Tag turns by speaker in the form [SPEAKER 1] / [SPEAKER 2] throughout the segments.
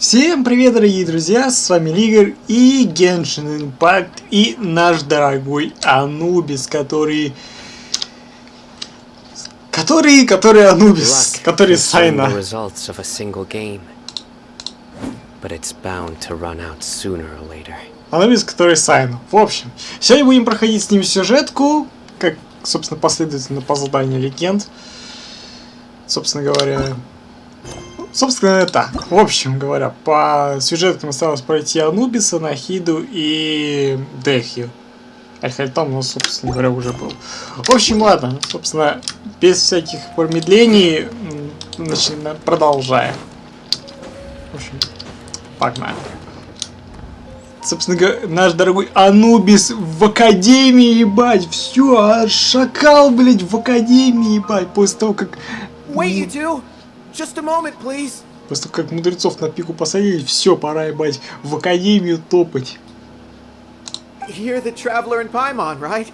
[SPEAKER 1] Всем привет, дорогие друзья, с вами Игорь и Genshin Impact и наш дорогой Анубис, который Анубис, который Сайна. Анубис, который Сайна. В общем, сегодня будем проходить с ним сюжетку, как, собственно, последовательно по заданию легенд. Собственно так. В общем говоря, по сюжеткам осталось пройти Анубиса, Нахиду и Дехью. Альхальтом, ну, собственно говоря, уже был. В общем, ладно, собственно, без всяких промедлений продолжаем. В общем, погнали. Собственно говоря, наш дорогой Анубис в академии, ебать, все, шакал, блять, в академии, ебать, после того, как...
[SPEAKER 2] Just a moment, please.
[SPEAKER 1] После того, как мудрецов на пику посадили, все, пора, ебать, в академию топать.
[SPEAKER 2] You're the traveler in Paimon, right?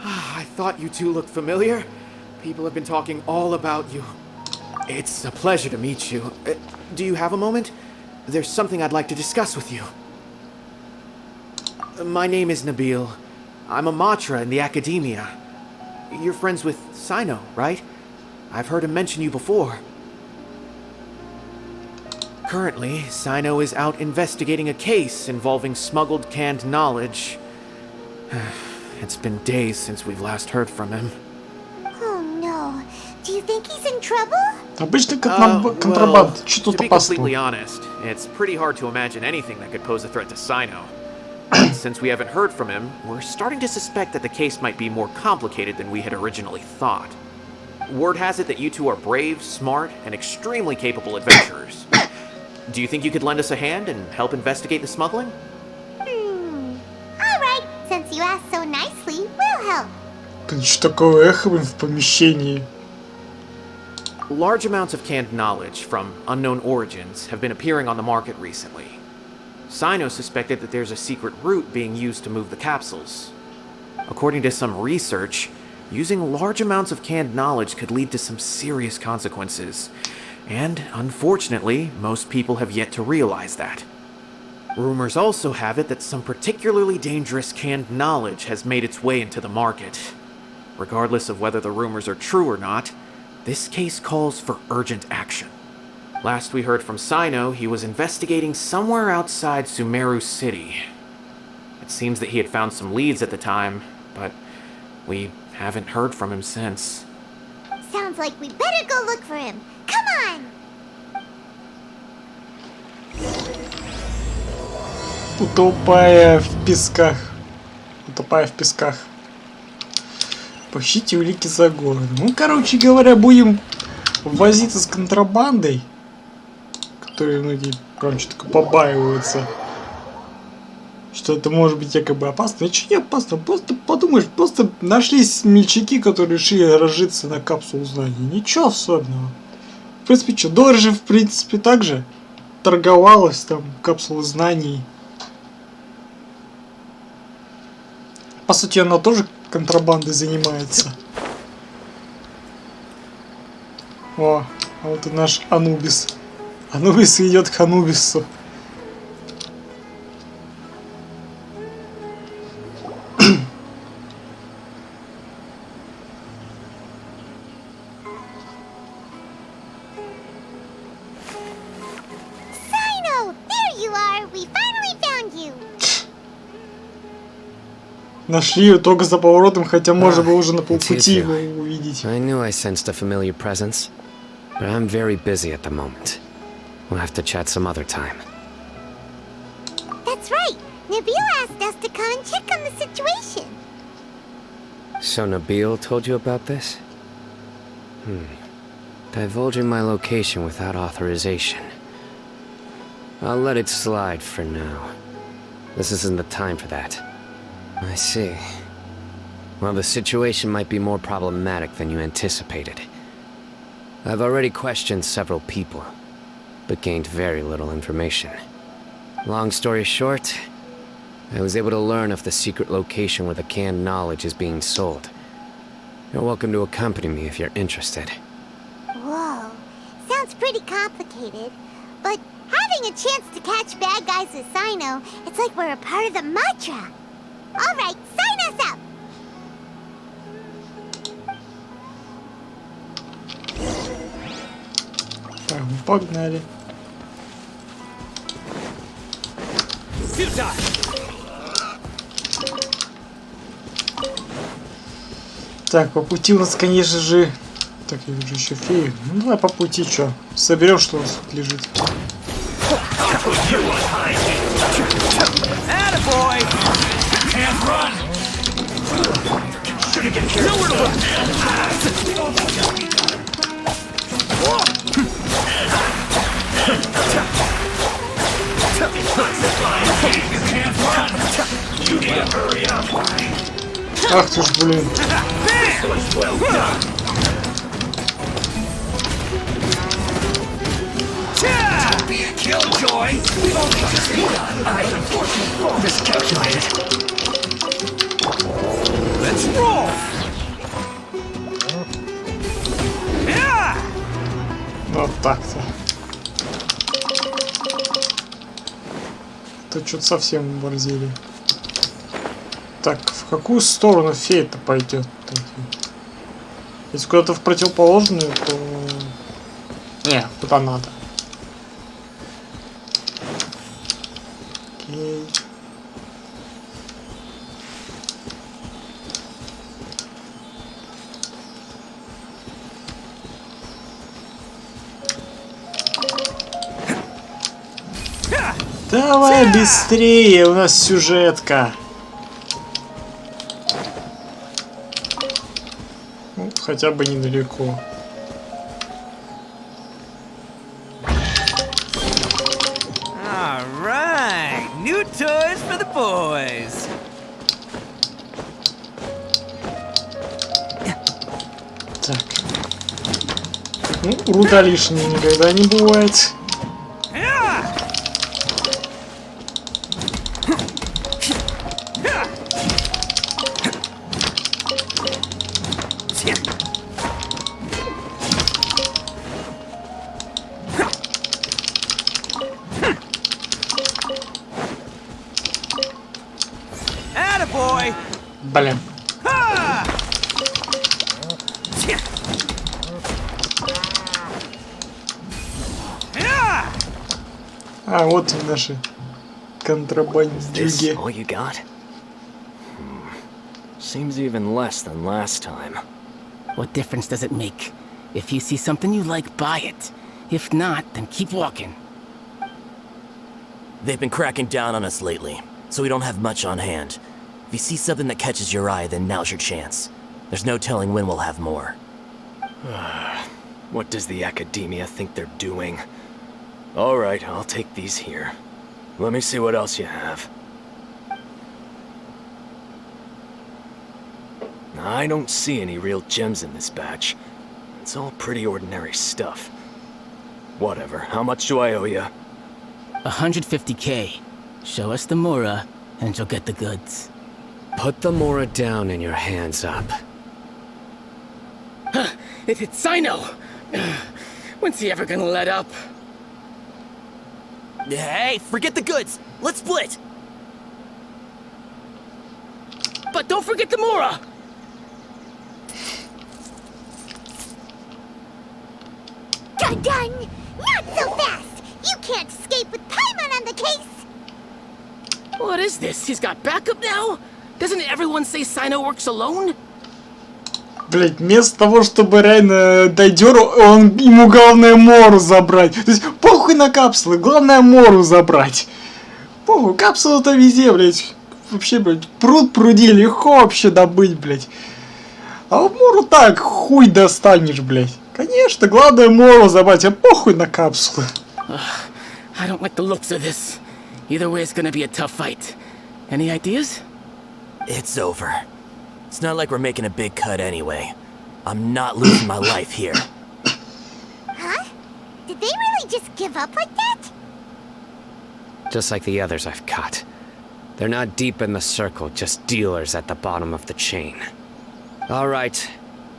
[SPEAKER 2] I thought you two looked familiar. People have been talking all about you. It's a pleasure to meet you. Do you have a moment? There's something I'd like to discuss with you. My name is Nabil. I'm a matra in the academia. You're friends with Sino, right? I've heard him mention you before. Currently, Sino is out investigating a case involving smuggled canned knowledge. It's been days since we've last heard from him.
[SPEAKER 3] Oh no. Do you think he's in trouble?
[SPEAKER 1] Обычно контрабанда, что тут
[SPEAKER 2] to be
[SPEAKER 1] опасно?
[SPEAKER 2] completely honest, it's pretty hard to imagine anything that could pose a threat to Sino. Since we haven't heard from him, we're starting to suspect that the case might be more complicated than we had originally thought. Word has it that you two are brave, smart, and extremely capable adventurers. Do you think you could lend us a hand and help investigate the smuggling?
[SPEAKER 3] Alright, since you asked so nicely, we'll help.
[SPEAKER 1] Что такое эхо в помещении?
[SPEAKER 2] Large amounts of canned knowledge from unknown origins have been appearing on the market recently. Sino suspected that there's a secret route being used to move the capsules. According to some research, using large amounts of canned knowledge could lead to some serious consequences. And, unfortunately, most people have yet to realize that. Rumors also have it that some particularly dangerous canned knowledge has made its way into the market. Regardless of whether the rumors are true or not, this case calls for urgent action. Last we heard from Sino, he was investigating somewhere outside Sumeru City. It seems that he had found some leads at the time, but we haven't heard from him since.
[SPEAKER 3] Sounds like we better go look for him. Come on!
[SPEAKER 1] Утопая в песках. Поищите улики за городом. Ну, короче говоря, будем возиться с контрабандой, которые многие, короче, только побаиваются, что это может быть якобы опасно. Это не опасно, просто подумаешь, просто нашлись смельчаки, которые решили разжиться на капсулу знаний. Ничего особенного. В принципе, что, доллар же, в принципе, так же торговалась там капсула знаний. По сути, она тоже контрабандой занимается. О, а вот и наш Анубис. Анубис идет к Анубису. Нашли ее только за поворотом, хотя можно было уже на полпути его увидеть.
[SPEAKER 4] I knew I sensed a familiar presence, but I'm very busy at the moment. We'll have to chat some other time.
[SPEAKER 3] That's right. Nabil asked us to come and check on the situation.
[SPEAKER 4] So Nabil told you about this? Divulging my location without authorization. I'll let it slide for now. This isn't the time for that. I see. Well, the situation might be more problematic than you anticipated. I've already questioned several people, but gained very little information. Long story short, I was able to learn of the secret location where the canned knowledge is being sold. You're welcome to accompany me if you're interested.
[SPEAKER 3] Whoa, sounds pretty complicated. But how do getting a chance to catch bad guys with Sino, it's like we're a part of the mantra. Alright, sign us up!
[SPEAKER 1] Так, погнали. Так, по пути у нас, конечно же... Так, я вижу еще фею. Ну давай по пути, что? Соберем, что у нас тут лежит. Ах ты ж, блин. Вот так-то. Тут что-то совсем борзели. Так, в какую сторону фея-то пойдет? Если куда-то в противоположную, то... Не, куда надо. Окей. Давай быстрее, у нас сюжетка. Ну, хотя бы недалеко.
[SPEAKER 5] Alright, new toys for the boys.
[SPEAKER 1] Так. Ну, руда лишней никогда не бывает. Блин. А, вот и наши контрабандюги.
[SPEAKER 4] All you got? Seems even less than last time.
[SPEAKER 6] What difference does it make? If you see something you like, buy it. If not, then keep walking.
[SPEAKER 7] They've been cracking down on us lately, so we don't have much on hand. If you see something that catches your eye, then now's your chance. There's no telling when we'll have more.
[SPEAKER 4] What does the academia think they're doing? Alright, I'll take these here. Let me see what else you have. I don't see any real gems in this batch. It's all pretty ordinary stuff. Whatever, how much do I owe you?
[SPEAKER 6] 150K. Show us the Mora, and you'll get the goods.
[SPEAKER 4] Put the Mora down and your hands up.
[SPEAKER 6] It's Sino! When's he ever gonna let up?
[SPEAKER 7] Hey, forget the goods! Let's split!
[SPEAKER 6] But don't forget the Mora!
[SPEAKER 3] Dun-dun! Not so fast! You can't escape with Paimon on the case!
[SPEAKER 6] What is this? He's got backup now? Doesn't everyone say Sino works alone?
[SPEAKER 1] Блять, вместо того, чтобы реально дойдер, он ему главное Мору забрать. То есть похуй на капсулы, главное Мору забрать. Похуй, капсулы-то везде, блять. Вообще, блять, пруд пруди, легко вообще добыть, блять. А вот Мору так, хуй достанешь, блять. Конечно, главное Мору забрать, а похуй на капсулы.
[SPEAKER 6] I don't like the looks of this. Either way, it's gonna be a tough fight. Any ideas?
[SPEAKER 7] It's over. It's not like we're making a big cut anyway. I'm not losing my life here.
[SPEAKER 3] Huh? Did they really just give up like that?
[SPEAKER 4] Just like the others I've cut. They're not deep in the circle, just dealers at the bottom of the chain. Alright,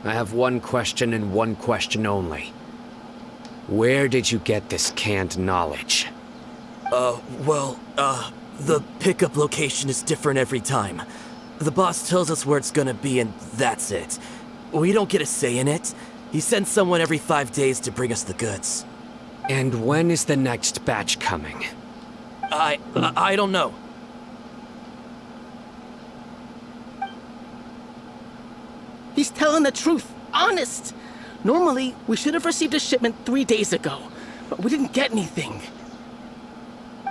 [SPEAKER 4] I have one question and one question only. Where did you get this canned knowledge?
[SPEAKER 7] The pickup location is different every time. The boss tells us where it's gonna be and that's it. We don't get a say in it. He sends someone every 5 days to bring us the goods.
[SPEAKER 4] And when is the next batch coming?
[SPEAKER 7] I don't know.
[SPEAKER 6] He's telling the truth. Honest. Normally, we should have received a shipment 3 days ago, but we didn't get anything.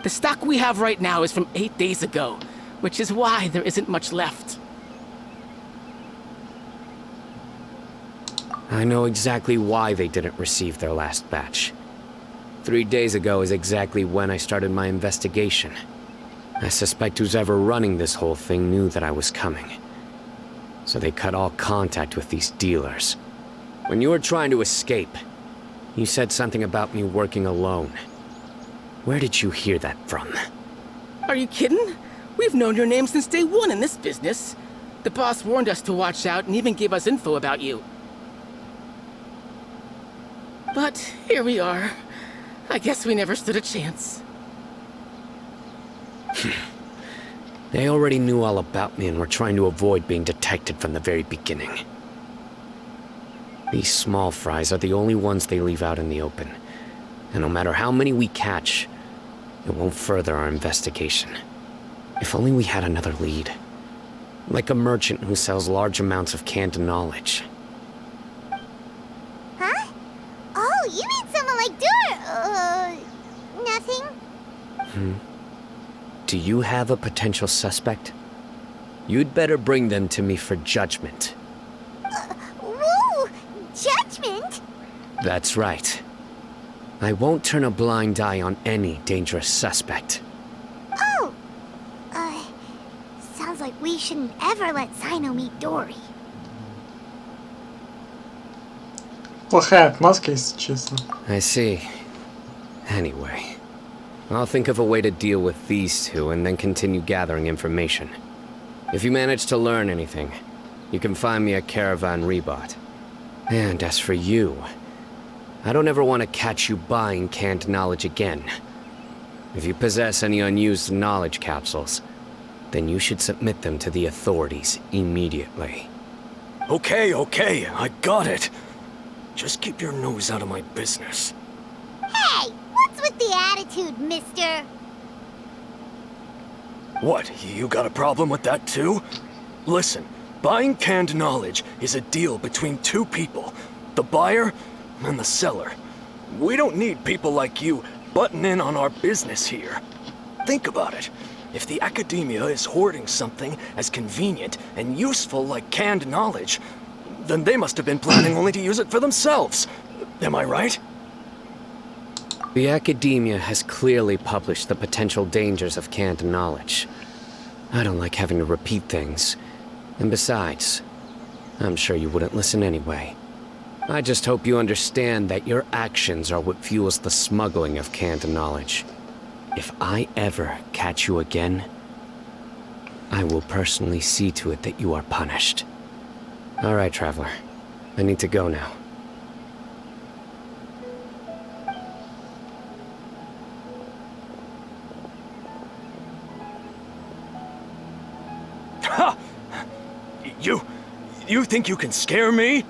[SPEAKER 6] The stock we have right now is from 8 days ago, which is why there isn't much left.
[SPEAKER 4] I know exactly why they didn't receive their last batch. 3 days ago is exactly when I started my investigation. I suspect who's ever running this whole thing knew that I was coming. So they cut all contact with these dealers. When you were trying to escape, you said something about me working alone. Where did you hear that from?
[SPEAKER 6] Are you kidding? We've known your name since day one in this business. The boss warned us to watch out and even gave us info about you. But here we are. I guess we never stood a chance.
[SPEAKER 4] They already knew all about me and were trying to avoid being detected from the very beginning. These small fries are the only ones they leave out in the open. And no matter how many we catch, it won't further our investigation. If only we had another lead. Like a merchant who sells large amounts of canned knowledge.
[SPEAKER 3] Huh? Oh, you mean someone like nothing?
[SPEAKER 4] Do you have a potential suspect? You'd better bring them to me for judgment.
[SPEAKER 3] Whoa! Judgment?
[SPEAKER 4] That's right. I won't turn a blind eye on any dangerous suspect.
[SPEAKER 3] Oh! Sounds like we shouldn't ever let Sino meet Dory.
[SPEAKER 1] Плохая отмазка, если честно.
[SPEAKER 4] I see. Anyway, I'll think of a way to deal with these two and then continue gathering information. If you manage to learn anything, you can find me at Caravan Rebot. And as for you, I don't ever want to catch you buying canned knowledge again. If you possess any unused knowledge capsules, then you should submit them to the authorities immediately.
[SPEAKER 8] Okay, I got it. Just keep your nose out of my business.
[SPEAKER 3] Hey! What's with the attitude, mister?
[SPEAKER 8] What, you got a problem with that too? Listen, buying canned knowledge is a deal between two people. The buyer and the seller. We don't need people like you butting in on our business here. Think about it. If the academia is hoarding something as convenient and useful like canned knowledge, then they must have been planning only to use it for themselves. Am I right?
[SPEAKER 4] The academia has clearly published the potential dangers of canned knowledge. I don't like having to repeat things. And besides, I'm sure you wouldn't listen anyway. I just hope you understand that your actions are what fuels the smuggling of canned knowledge. If I ever catch you again, I will personally see to it that you are punished. All right, Traveler. I need to go now.
[SPEAKER 8] Ha! You think you can scare me?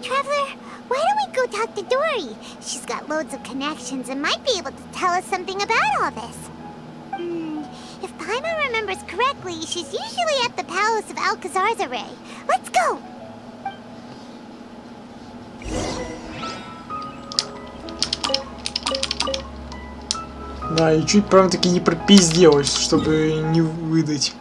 [SPEAKER 3] Traveler, why don't we go talk to Dory? She's got loads of connections and might be able to tell us something about all this. If Paimon remembers correctly, she's usually at the Palace of Alcazar's Array. Let's go!
[SPEAKER 1] Да, и чуть прям-таки не пропизделась, чтобы не выдать.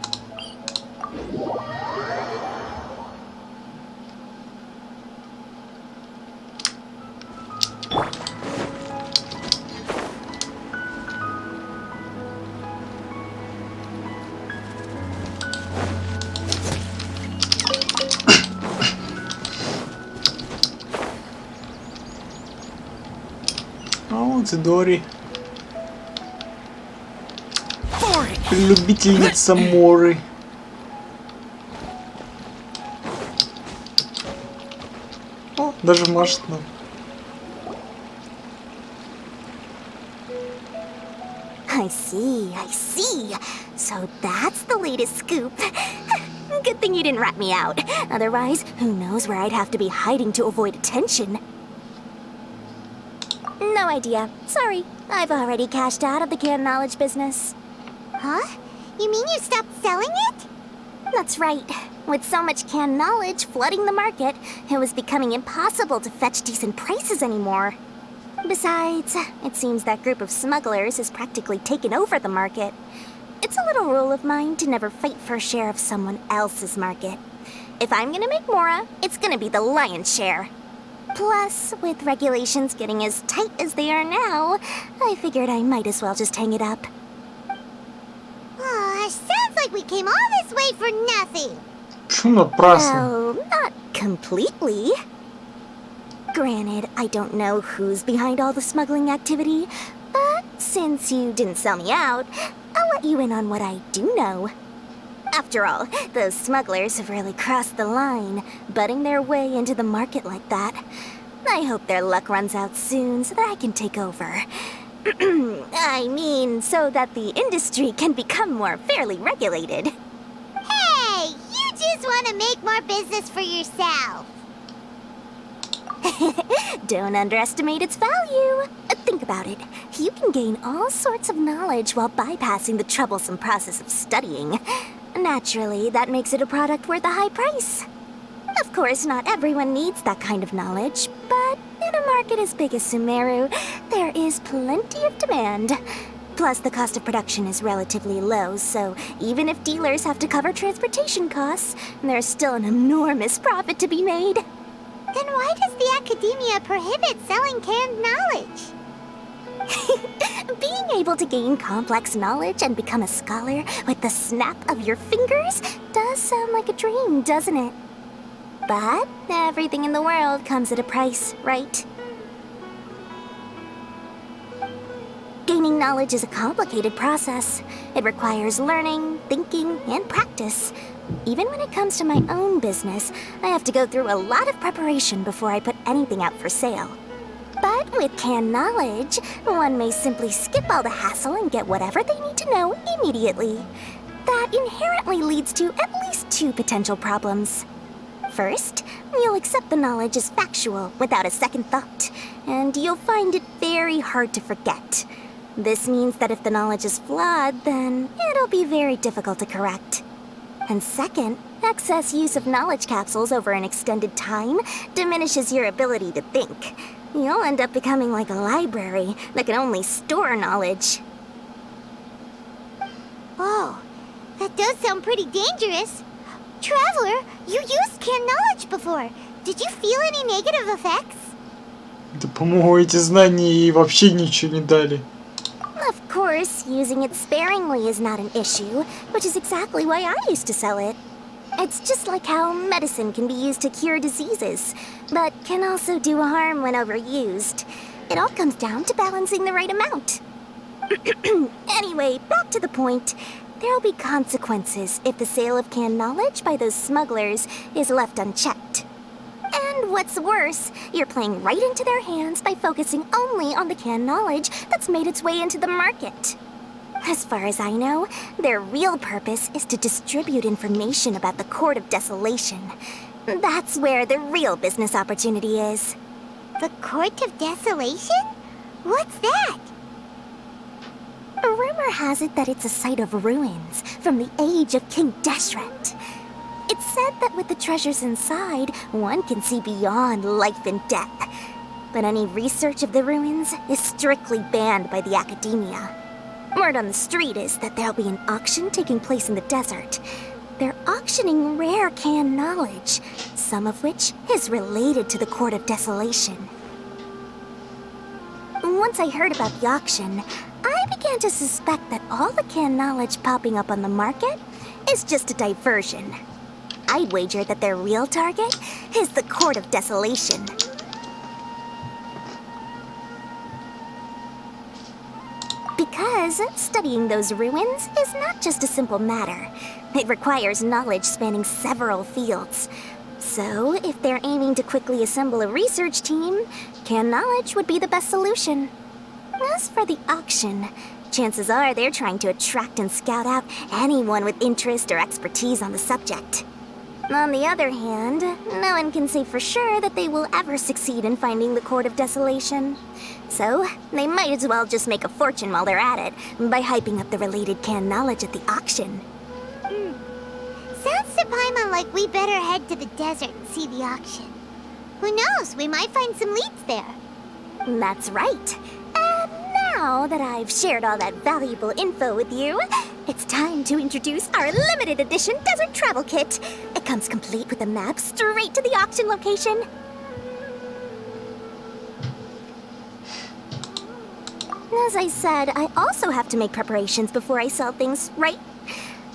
[SPEAKER 1] А вот и Дори. Любительница моры. О, даже машет нам.
[SPEAKER 3] I see. So that's the latest scoop. Good thing you didn't rat me out. Otherwise, who knows where I'd have to be hiding to avoid attention. No idea. Sorry. I've already cashed out of the canned knowledge business. Huh? You mean you stopped selling it? That's right. With so much canned knowledge flooding the market, it was becoming impossible to fetch decent prices anymore. Besides, it seems that group of smugglers has practically taken over the market. It's a little rule of mine to never fight for a share of someone else's market. If I'm gonna make Mora, it's gonna be the lion's share. Plus, with regulations getting as tight as they are now, I figured I might as well just hang it up. Sounds like we came all this way for nothing. Well, not completely. Granted, I don't know who's behind all the smuggling activity, but since you didn't sell me out, I'll let you in on what I do know. After all, those smugglers have really crossed the line, butting their way into the market like that. I hope their luck runs out soon so that I can take over. I mean, so that the industry can become more fairly regulated. Hey, you just want to make more business for yourself. Don't underestimate its value. Think about it. You can gain all sorts of knowledge while bypassing the troublesome process of studying. Naturally, that makes it a product worth a high price. Of course, not everyone needs that kind of knowledge, but in a market as big as Sumeru, there is plenty of demand. Plus, the cost of production is relatively low, so even if dealers have to cover transportation costs, there's still an enormous profit to be made. Then why does the academia prohibit selling canned knowledge? Being able to gain complex knowledge and become a scholar with the snap of your fingers does sound like a dream, doesn't it? But everything in the world comes at a price, right? Gaining knowledge is a complicated process. It requires learning, thinking, and practice. Even when it comes to my own business, I have to go through a lot of preparation before I put anything out for sale. But with canned knowledge, one may simply skip all the hassle and get whatever they need to know immediately. That inherently leads to at least two potential problems. First, you'll accept the knowledge as factual without a second thought, and you'll find it very hard to forget. This means that if the knowledge is flawed, then it'll be very difficult to correct. And second, excess use of knowledge capsules over an extended time diminishes your ability to think. You'll end up becoming like a library that can only store knowledge. Oh, that does sound pretty dangerous. Traveler, you used canned knowledge before. Did you feel any negative effects?
[SPEAKER 1] Да, по-моему, эти знания ей вообще ничего не дали.
[SPEAKER 3] Of course, using it sparingly is not an issue, which is exactly why I used to sell it. It's just like how medicine can be used to cure diseases, but can also do harm when overused. It all comes down to balancing the right amount. Anyway, back to the point. There'll be consequences if the sale of canned knowledge by those smugglers is left unchecked. And what's worse, you're playing right into their hands by focusing only on the canned knowledge that's made its way into the market. As far as I know, their real purpose is to distribute information about the Court of Desolation. That's where the real business opportunity is. The Court of Desolation? What's that? A rumor has it that it's a site of ruins from the age of King Deshret. It's said that with the treasures inside, one can see beyond life and death. But any research of the ruins is strictly banned by the academia. Word on the street is that there'll be an auction taking place in the desert. They're auctioning rare canned knowledge, some of which is related to the Court of Desolation. Once I heard about the auction, I began to suspect that all the canned knowledge popping up on the market is just a diversion. I'd wager that their real target is the Court of Desolation. Because studying those ruins is not just a simple matter. It requires knowledge spanning several fields. So, if they're aiming to quickly assemble a research team, canned knowledge would be the best solution. As for the auction, Chances are they're trying to attract and scout out anyone with interest or expertise on the subject. On the other hand, no one can say for sure that they will ever succeed in finding the Court of Desolation. So, they might as well just make a fortune while they're at it by hyping up the related canned knowledge at the auction. Sounds to Paimon like we better head to the desert and see the auction. Who knows, we might find some leads there. That's right. And now that I've shared all that valuable info with you, it's time to introduce our limited edition desert travel kit. It comes complete with a map straight to the auction location. As I said, I also have to make preparations before I sell things, right?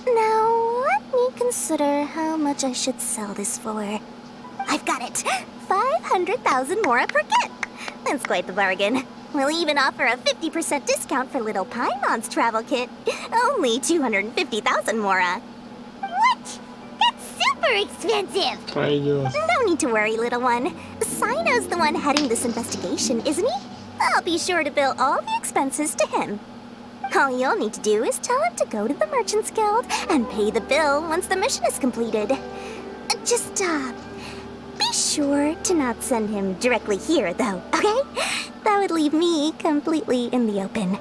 [SPEAKER 3] Now, let me consider how much I should sell this for. I've got it! 500,000 mora per kit! That's quite the bargain. We'll even offer a 50% discount for little Paimon's travel kit. Only 250,000 mora. What? That's super expensive!
[SPEAKER 1] Пойдет.
[SPEAKER 3] No need to worry, little one. Sino's the one heading this investigation, isn't he? I'll be sure to bill all the expenses to him. All you'll need to do is tell him to go to the Merchants Guild and pay the bill once the mission is completed. Just, be sure to not send him directly here, though, okay? That would leave me completely in the open.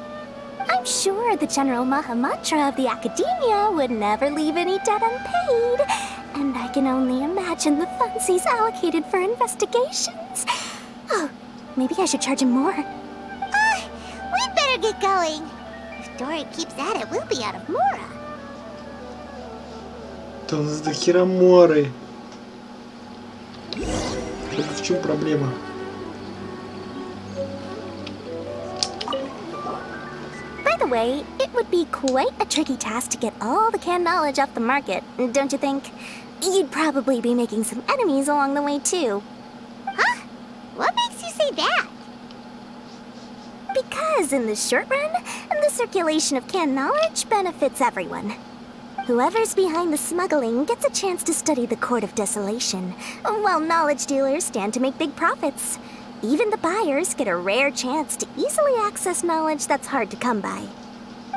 [SPEAKER 3] I'm sure the General Mahamatra of the Academia would never leave any debt unpaid, and I can only imagine the funds he's allocated for investigations. Oh, maybe I should charge him more. We'd better get going. If Dory keeps at it, we'll be out of mora.
[SPEAKER 1] Да у нас до хера моры. Только в чем проблема?
[SPEAKER 3] By the way, it would be quite a tricky task to get all the canned knowledge off the market, don't you think? You'd probably be making some enemies along the way, too. Huh? What makes you say that? Because in the short run, the circulation of canned knowledge benefits everyone. Whoever's behind the smuggling gets a chance to study the Court of Desolation, while knowledge dealers stand to make big profits. Even the buyers get a rare chance to easily access knowledge that's hard to come by.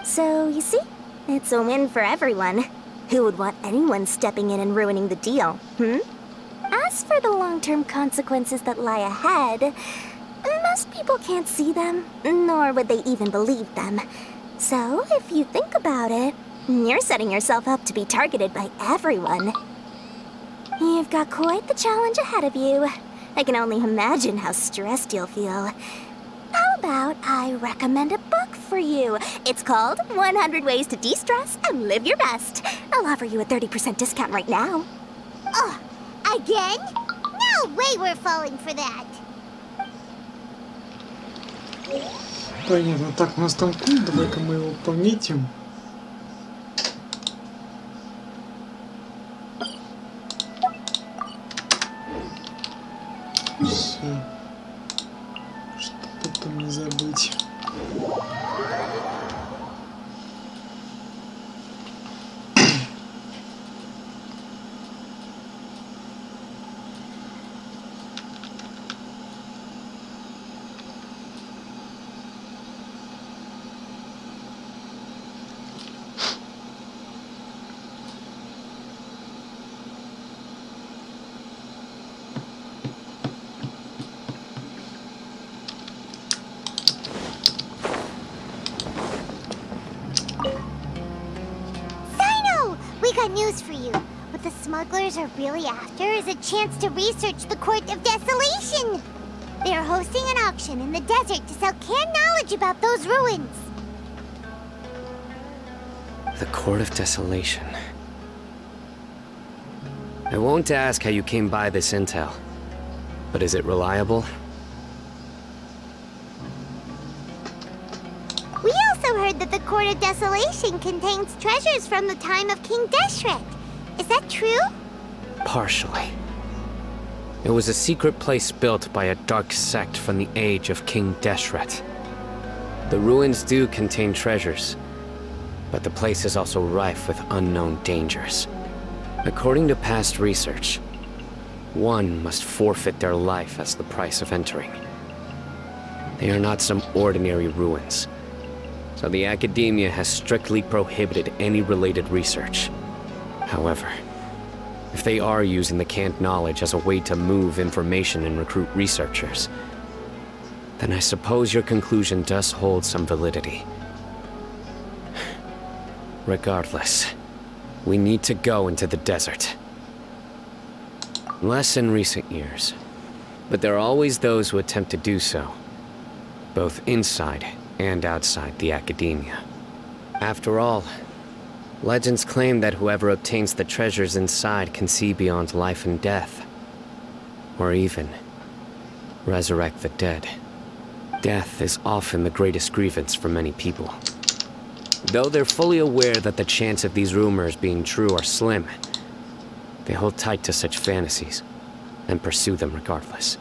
[SPEAKER 3] So, you see, it's a win for everyone. Who would want anyone stepping in and ruining the deal, As for the long-term consequences that lie ahead, most people can't see them, nor would they even believe them. So, if you think about it, you're setting yourself up to be targeted by everyone. You've got quite the challenge ahead of you. I can only imagine how stressed you'll feel. How about I recommend a book for you? It's called 100 Ways to De-Stress and Live Your Best. I'll offer you a 30% discount right now. Oh, again? No way we're falling for that.
[SPEAKER 1] Понятно. Так, у нас там пункт. Давай-ка мы его пометим. Все. Чтобы потом не забыть.
[SPEAKER 3] News for you. What the smugglers are really after is a chance to research the Court of Desolation. They are hosting an auction in the desert to sell canned knowledge about those ruins.
[SPEAKER 4] The Court of Desolation. I won't ask how you came by this intel, but is it reliable?
[SPEAKER 3] We also heard that the Court of Desolation contains treasures from the time of King Deshret. Is that true?
[SPEAKER 4] Partially. It was a secret place built by a dark sect from the age of King Deshret. The ruins do contain treasures, but the place is also rife with unknown dangers. According to past research, one must forfeit their life as the price of entering. They are not some ordinary ruins. so the academia has strictly prohibited any related research. However, if they are using the canned knowledge as a way to move information and recruit researchers, then I suppose your conclusion does hold some validity. Regardless, we need to go into the desert. Less in recent years, but there are always those who attempt to do so, both inside and outside the academia. After all, legends claim that whoever obtains the treasures inside can see beyond life and death, or even resurrect the dead. Death is often the greatest grievance for many people. Though they're fully aware that the chance of these rumors being true are slim, they hold tight to such fantasies and pursue them regardless.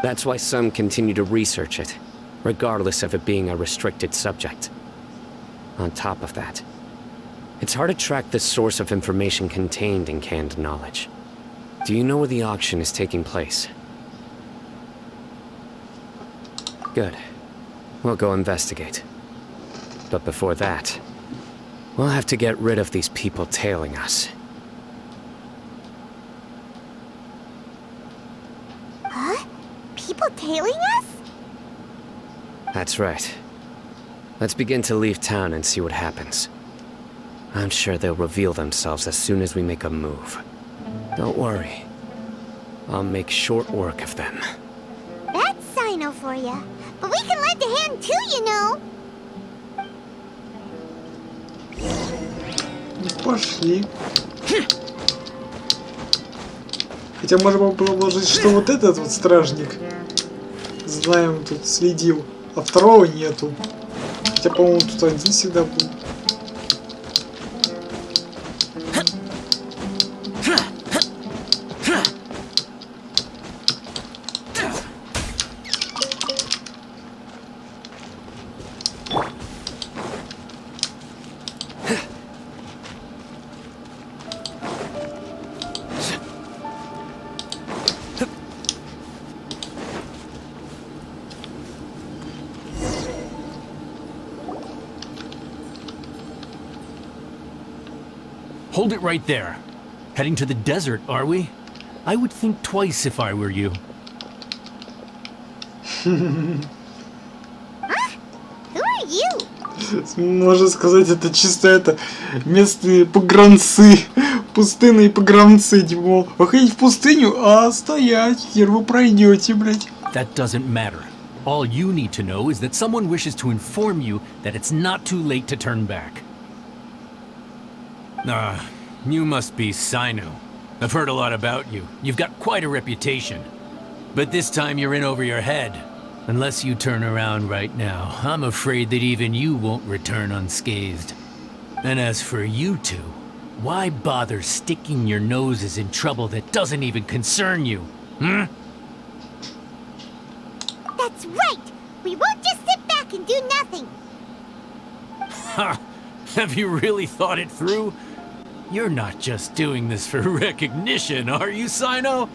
[SPEAKER 4] That's why some continue to research it, regardless of it being a restricted subject. On top of that, it's hard to track the source of information contained in canned knowledge. Do you know where the auction is taking place? Good. We'll go investigate. But before that, we'll have to get rid of these people tailing us.
[SPEAKER 3] Huh? People tailing us?
[SPEAKER 4] That's right. Let's begin to leave town and see what happens. I'm sure they'll reveal themselves as soon as we make a move. Don't worry. I'll make short work of them.
[SPEAKER 3] That's Sino for ya. But we can lend a hand too, you know.
[SPEAKER 1] Пошли. Хотя можно было предположить, что вот этот вот стражник, знаем, тут следил, а второго нету. Хотя, по-моему, тут один всегда был.
[SPEAKER 9] Hold it right there. Heading to the desert, are we? I would think twice if I were you.
[SPEAKER 3] Huh? Who are you?
[SPEAKER 1] Можно сказать, это чисто это местные погранцы, пустынные погранцы, типа, выходить в пустыню, а стоять, хер вы пройдете, блять.
[SPEAKER 9] That doesn't matter. All you need to know is that someone wishes to inform you that it's not too late to turn back. You must be Sino. I've heard a lot about you. You've got quite a reputation. But this time you're in over your head. Unless you turn around right now, I'm afraid that even you won't return unscathed. And as for you two, why bother sticking your noses in trouble that doesn't even concern you? Hmm?
[SPEAKER 3] That's right! We won't just sit back and do nothing!
[SPEAKER 9] Ha! Have you really thought it through? You're not just doing this for recognition, are you, Sino?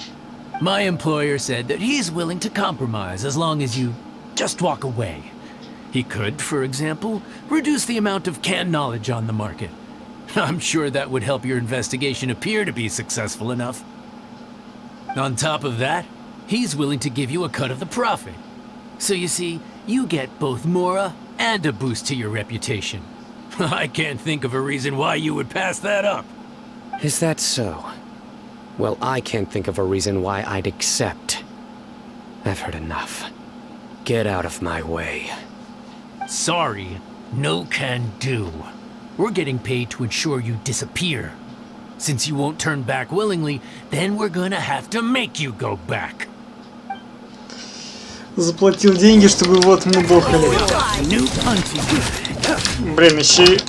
[SPEAKER 9] My employer said that he's willing to compromise as long as you just walk away. He could, for example, reduce the amount of canned knowledge on the market. I'm sure that would help your investigation appear to be successful enough. On top of that, he's willing to give you a cut of the profit. So you see, you get both Mora and a boost to your reputation. I can't think of a reason why you would pass that up.
[SPEAKER 4] Is that so? Well, I can't think of a reason why I'd accept. I've heard enough. Get out of my way.
[SPEAKER 9] Sorry, no can do. We're getting paid to ensure you disappear. Since you won't turn back willingly, then we're gonna have to make you go back.
[SPEAKER 1] Заплатил деньги, чтобы его отмудохали. Блин, еще и...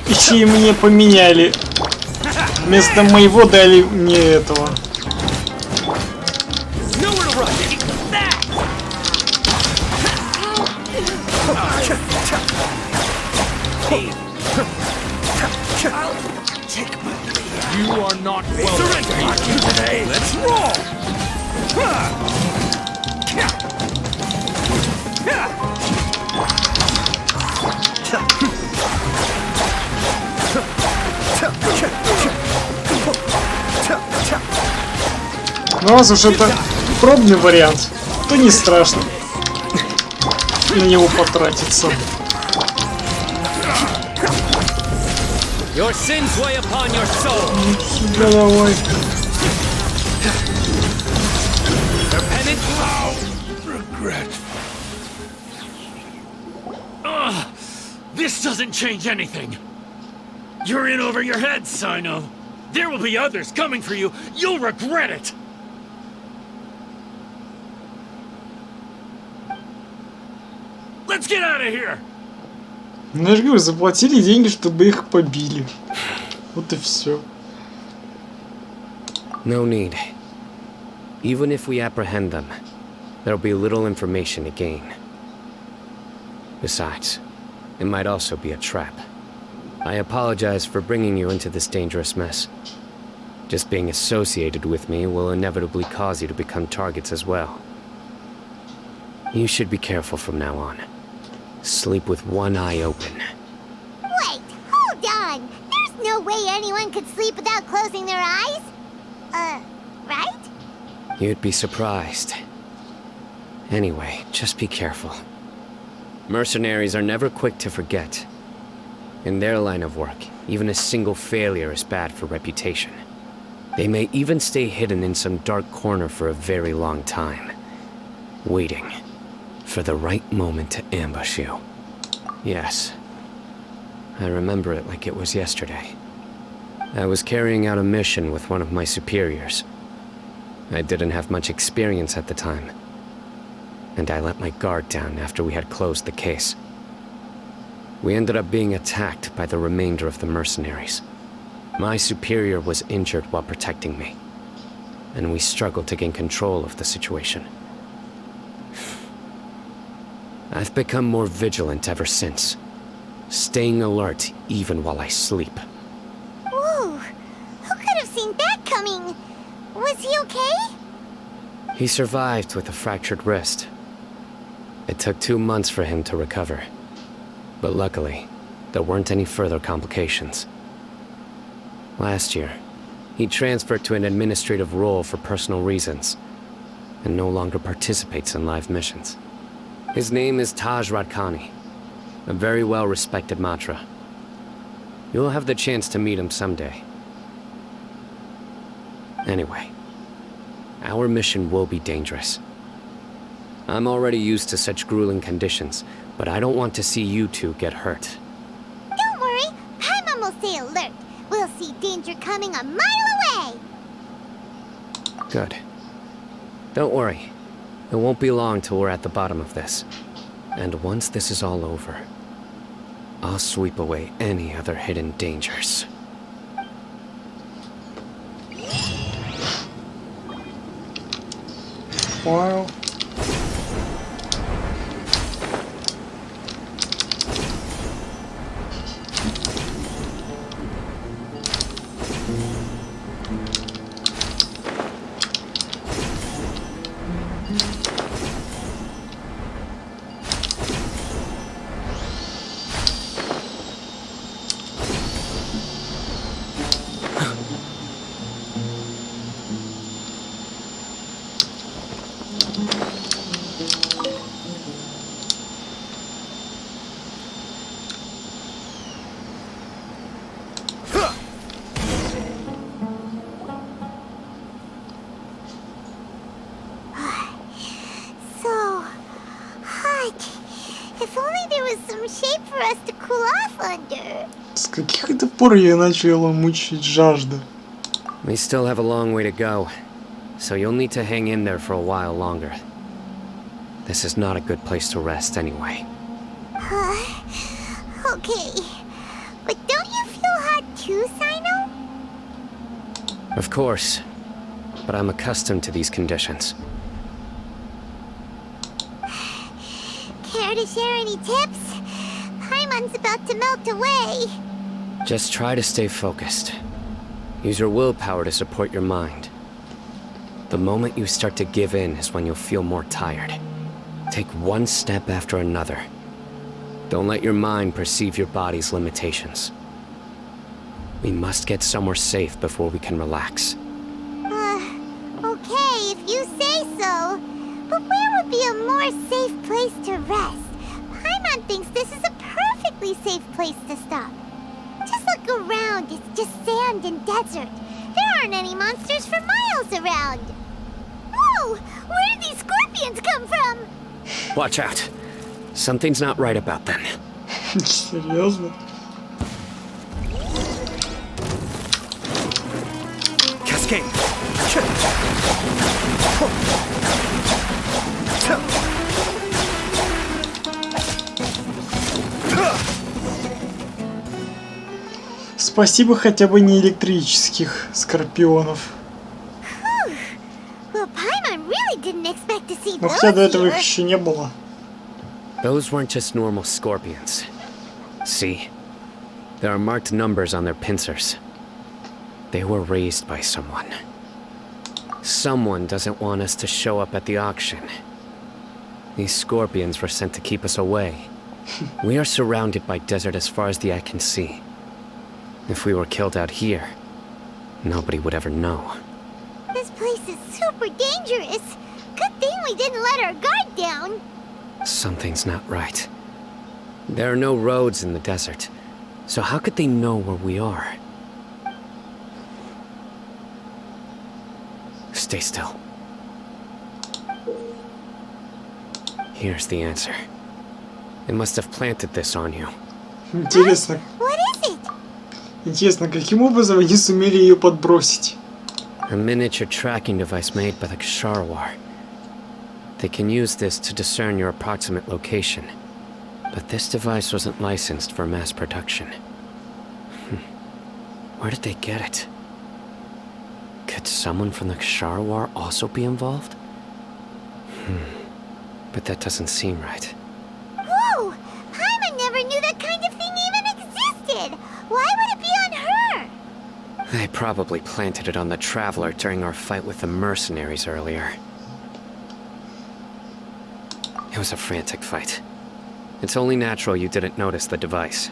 [SPEAKER 1] Еще и мне поменяли. Вместо моего дали мне этого.
[SPEAKER 9] You are not welcome today. Let's roll.
[SPEAKER 1] Ну, раз уж это пробный вариант, то не страшно на него потратиться.
[SPEAKER 7] Your sins weigh upon your soul.
[SPEAKER 1] Да, давай.
[SPEAKER 9] Regret. This doesn't change anything. You're in over your head, Sino. There will be others coming for you. You'll regret it. Let's get out of here.
[SPEAKER 1] Ну, я же говорю, заплатили деньги, чтобы их побили. Вот и все.
[SPEAKER 4] No need. Even if we apprehend them, there'll be little information to gain. Besides, it might also be a trap. I apologize for bringing you into this dangerous mess. Just being associated with me will inevitably cause you to become targets as well. You should be careful from now on. Sleep with one eye open.
[SPEAKER 3] Wait, hold on. There's no way anyone could sleep without closing their eyes. Right?
[SPEAKER 4] You'd be surprised. Anyway, just be careful. Mercenaries are never quick to forget. In their line of work, even a single failure is bad for reputation. They may even stay hidden in some dark corner for a very long time, waiting for the right moment to ambush you. Yes, I remember it like it was yesterday. I was carrying out a mission with one of my superiors. I didn't have much experience at the time, and I let my guard down after we had closed the case. We ended up being attacked by the remainder of the mercenaries. My superior was injured while protecting me, and we struggled to gain control of the situation. I've become more vigilant ever since, staying alert even while I sleep.
[SPEAKER 3] Whoa, who could have seen that coming? Was he okay?
[SPEAKER 4] He survived with a fractured wrist. It took 2 months for him to recover. But luckily, there weren't any further complications. Last year, he transferred to an administrative role for personal reasons, and no longer participates in live missions. His name is Taj Radkani, a very well-respected Matra. You'll have the chance to meet him someday. Anyway, our mission will be dangerous. I'm already used to such grueling conditions, but I don't want to see you two get hurt.
[SPEAKER 3] Don't worry, Paimon will stay alert. We'll see danger coming a mile away.
[SPEAKER 4] Good. Don't worry. It won't be long till we're at the bottom of this. And once this is all over, I'll sweep away any other hidden dangers.
[SPEAKER 1] Wow.
[SPEAKER 3] If only there was some shape for us to cool off under.
[SPEAKER 1] С каких это пор я начала мучить жажда?
[SPEAKER 4] We still have a long way to go, so you'll need to hang in there for a while longer. This is not a good place to rest anyway.
[SPEAKER 3] Okay. But don't you feel hot too, Sino?
[SPEAKER 4] Of course, but I'm accustomed to these conditions.
[SPEAKER 3] Care to share any tips? Paimon's about to melt away.
[SPEAKER 4] Just try to stay focused. Use your willpower to support your mind. The moment you start to give in is when you'll feel more tired. Take one step after another. Don't let your mind perceive your body's limitations. We must get somewhere safe before we can relax.
[SPEAKER 3] Okay, if you say so. But where would be a more safe place to rest? Paimon thinks this is a perfectly safe place to stop. Just look around, it's just sand and desert. There aren't any monsters for miles around. Whoa! Where did these scorpions come from?
[SPEAKER 4] Watch out. Something's not right about them.
[SPEAKER 1] Серьезно?
[SPEAKER 5] Cascade.
[SPEAKER 1] Спасибо хотя бы не электрических скорпионов.
[SPEAKER 3] Well, Paimon really didn't expect to see
[SPEAKER 1] Но
[SPEAKER 3] those
[SPEAKER 1] хотя до этого их
[SPEAKER 3] here.
[SPEAKER 1] еще не было.
[SPEAKER 4] Those weren't just normal scorpions. See? There are marked numbers on their pincers. They were raised by someone. Someone doesn't want us to show up at the auction. These scorpions were sent to keep us away. We are surrounded by desert as far as the eye can see. If we were killed out here, nobody would ever know.
[SPEAKER 3] This place is super dangerous. Good thing we didn't let our guard down.
[SPEAKER 4] Something's not right. There are no roads in the desert, so how could they know where we are? Stay still. Here's the answer. They must have planted this on you.
[SPEAKER 1] Интересно.
[SPEAKER 3] What is it?
[SPEAKER 1] Интересно, каким образом они сумели ее подбросить?
[SPEAKER 4] A miniature tracking device made by the Ksharawar. They can use this to discern your approximate location. But this device wasn't licensed for mass production. Where did they get it? Could someone from the Ksharawar also be involved? But that doesn't seem right.
[SPEAKER 3] Whoa! Paimon never knew that kind of thing even existed. Why would it be on her?
[SPEAKER 4] They probably planted it on the Traveler during our fight with the mercenaries earlier. It was a frantic fight. It's only natural you didn't notice the device.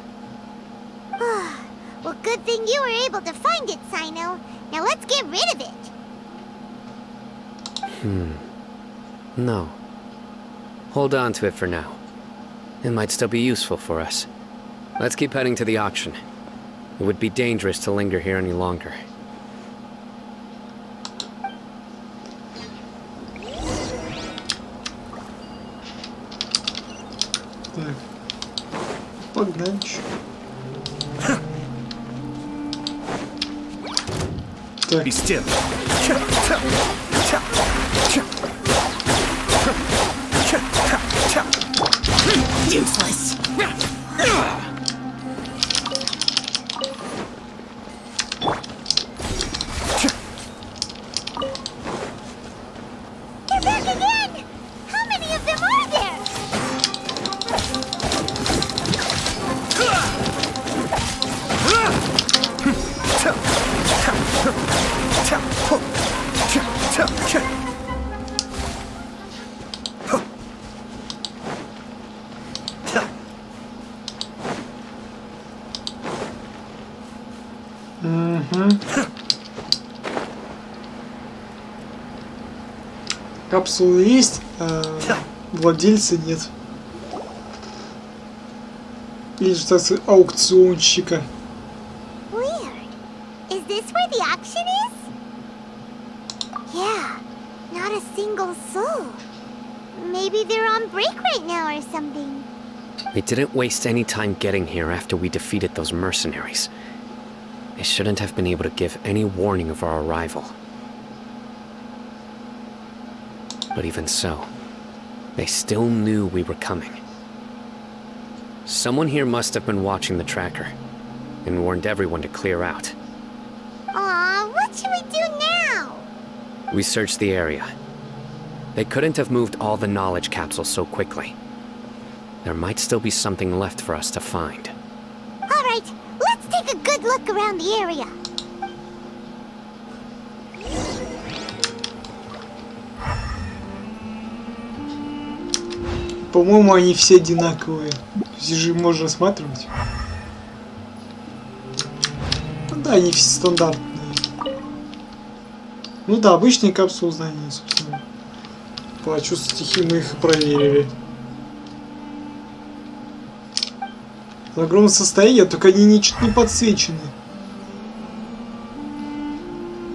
[SPEAKER 3] Well, good thing you were able to find it, Sino. Now let's get rid of it.
[SPEAKER 4] No. Hold on to it for now. It might still be useful for us. Let's keep heading to the auction. It would be dangerous to linger here any longer.
[SPEAKER 1] Так. Погнали. Так.
[SPEAKER 5] Be still.
[SPEAKER 6] Useless.
[SPEAKER 3] They're back again! How many of them are there?
[SPEAKER 1] Капсулы есть, а владельца нет. Или же, так сказать, аукционщика.
[SPEAKER 3] Weird. Is this where the auction is? Yeah, not a single soul. Maybe they're on break right now or something.
[SPEAKER 4] We didn't waste any time getting here after we defeated those mercenaries. They shouldn't have been able to give any warning of our arrival. But even so, they still knew we were coming. Someone here must have been watching the tracker and warned everyone to clear out.
[SPEAKER 3] Aw, what should we do now?
[SPEAKER 4] We searched the area. They couldn't have moved all the knowledge capsules so quickly. There might still be something left for us to find.
[SPEAKER 3] Alright, let's take a good look around the area.
[SPEAKER 1] По-моему, они все одинаковые. Здесь же можно рассматривать. Ну да, они все стандартные. Ну да, обычные капсулы знаний, собственно. По чувству стихии мы их и проверили. В огромном состоянии, только они не подсвечены.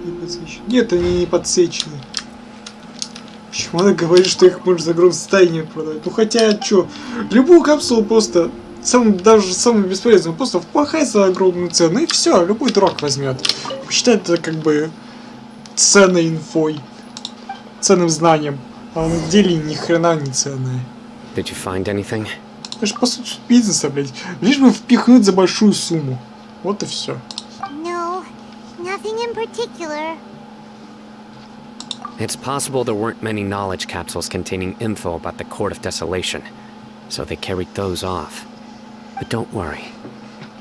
[SPEAKER 1] Не подсвечены. Нет, они не подсвечены. Почему она говорит, что их можно за огромное состояние продать? Ну хотя, что, любую капсулу просто, даже самую бесполезную, просто впахай за огромную цену, и все, любой дурак возьмет. Считает это как бы ценной инфой, ценным знанием, а на деле ни хрена не ценное.
[SPEAKER 4] Did you find anything?
[SPEAKER 1] Это же по сути бизнеса, блядь. Лишь бы впихнуть за большую сумму. Вот и все.
[SPEAKER 3] No, nothing in particular.
[SPEAKER 4] It's possible there weren't many knowledge capsules containing info about the Court of Desolation, so they carried those off. But don't worry,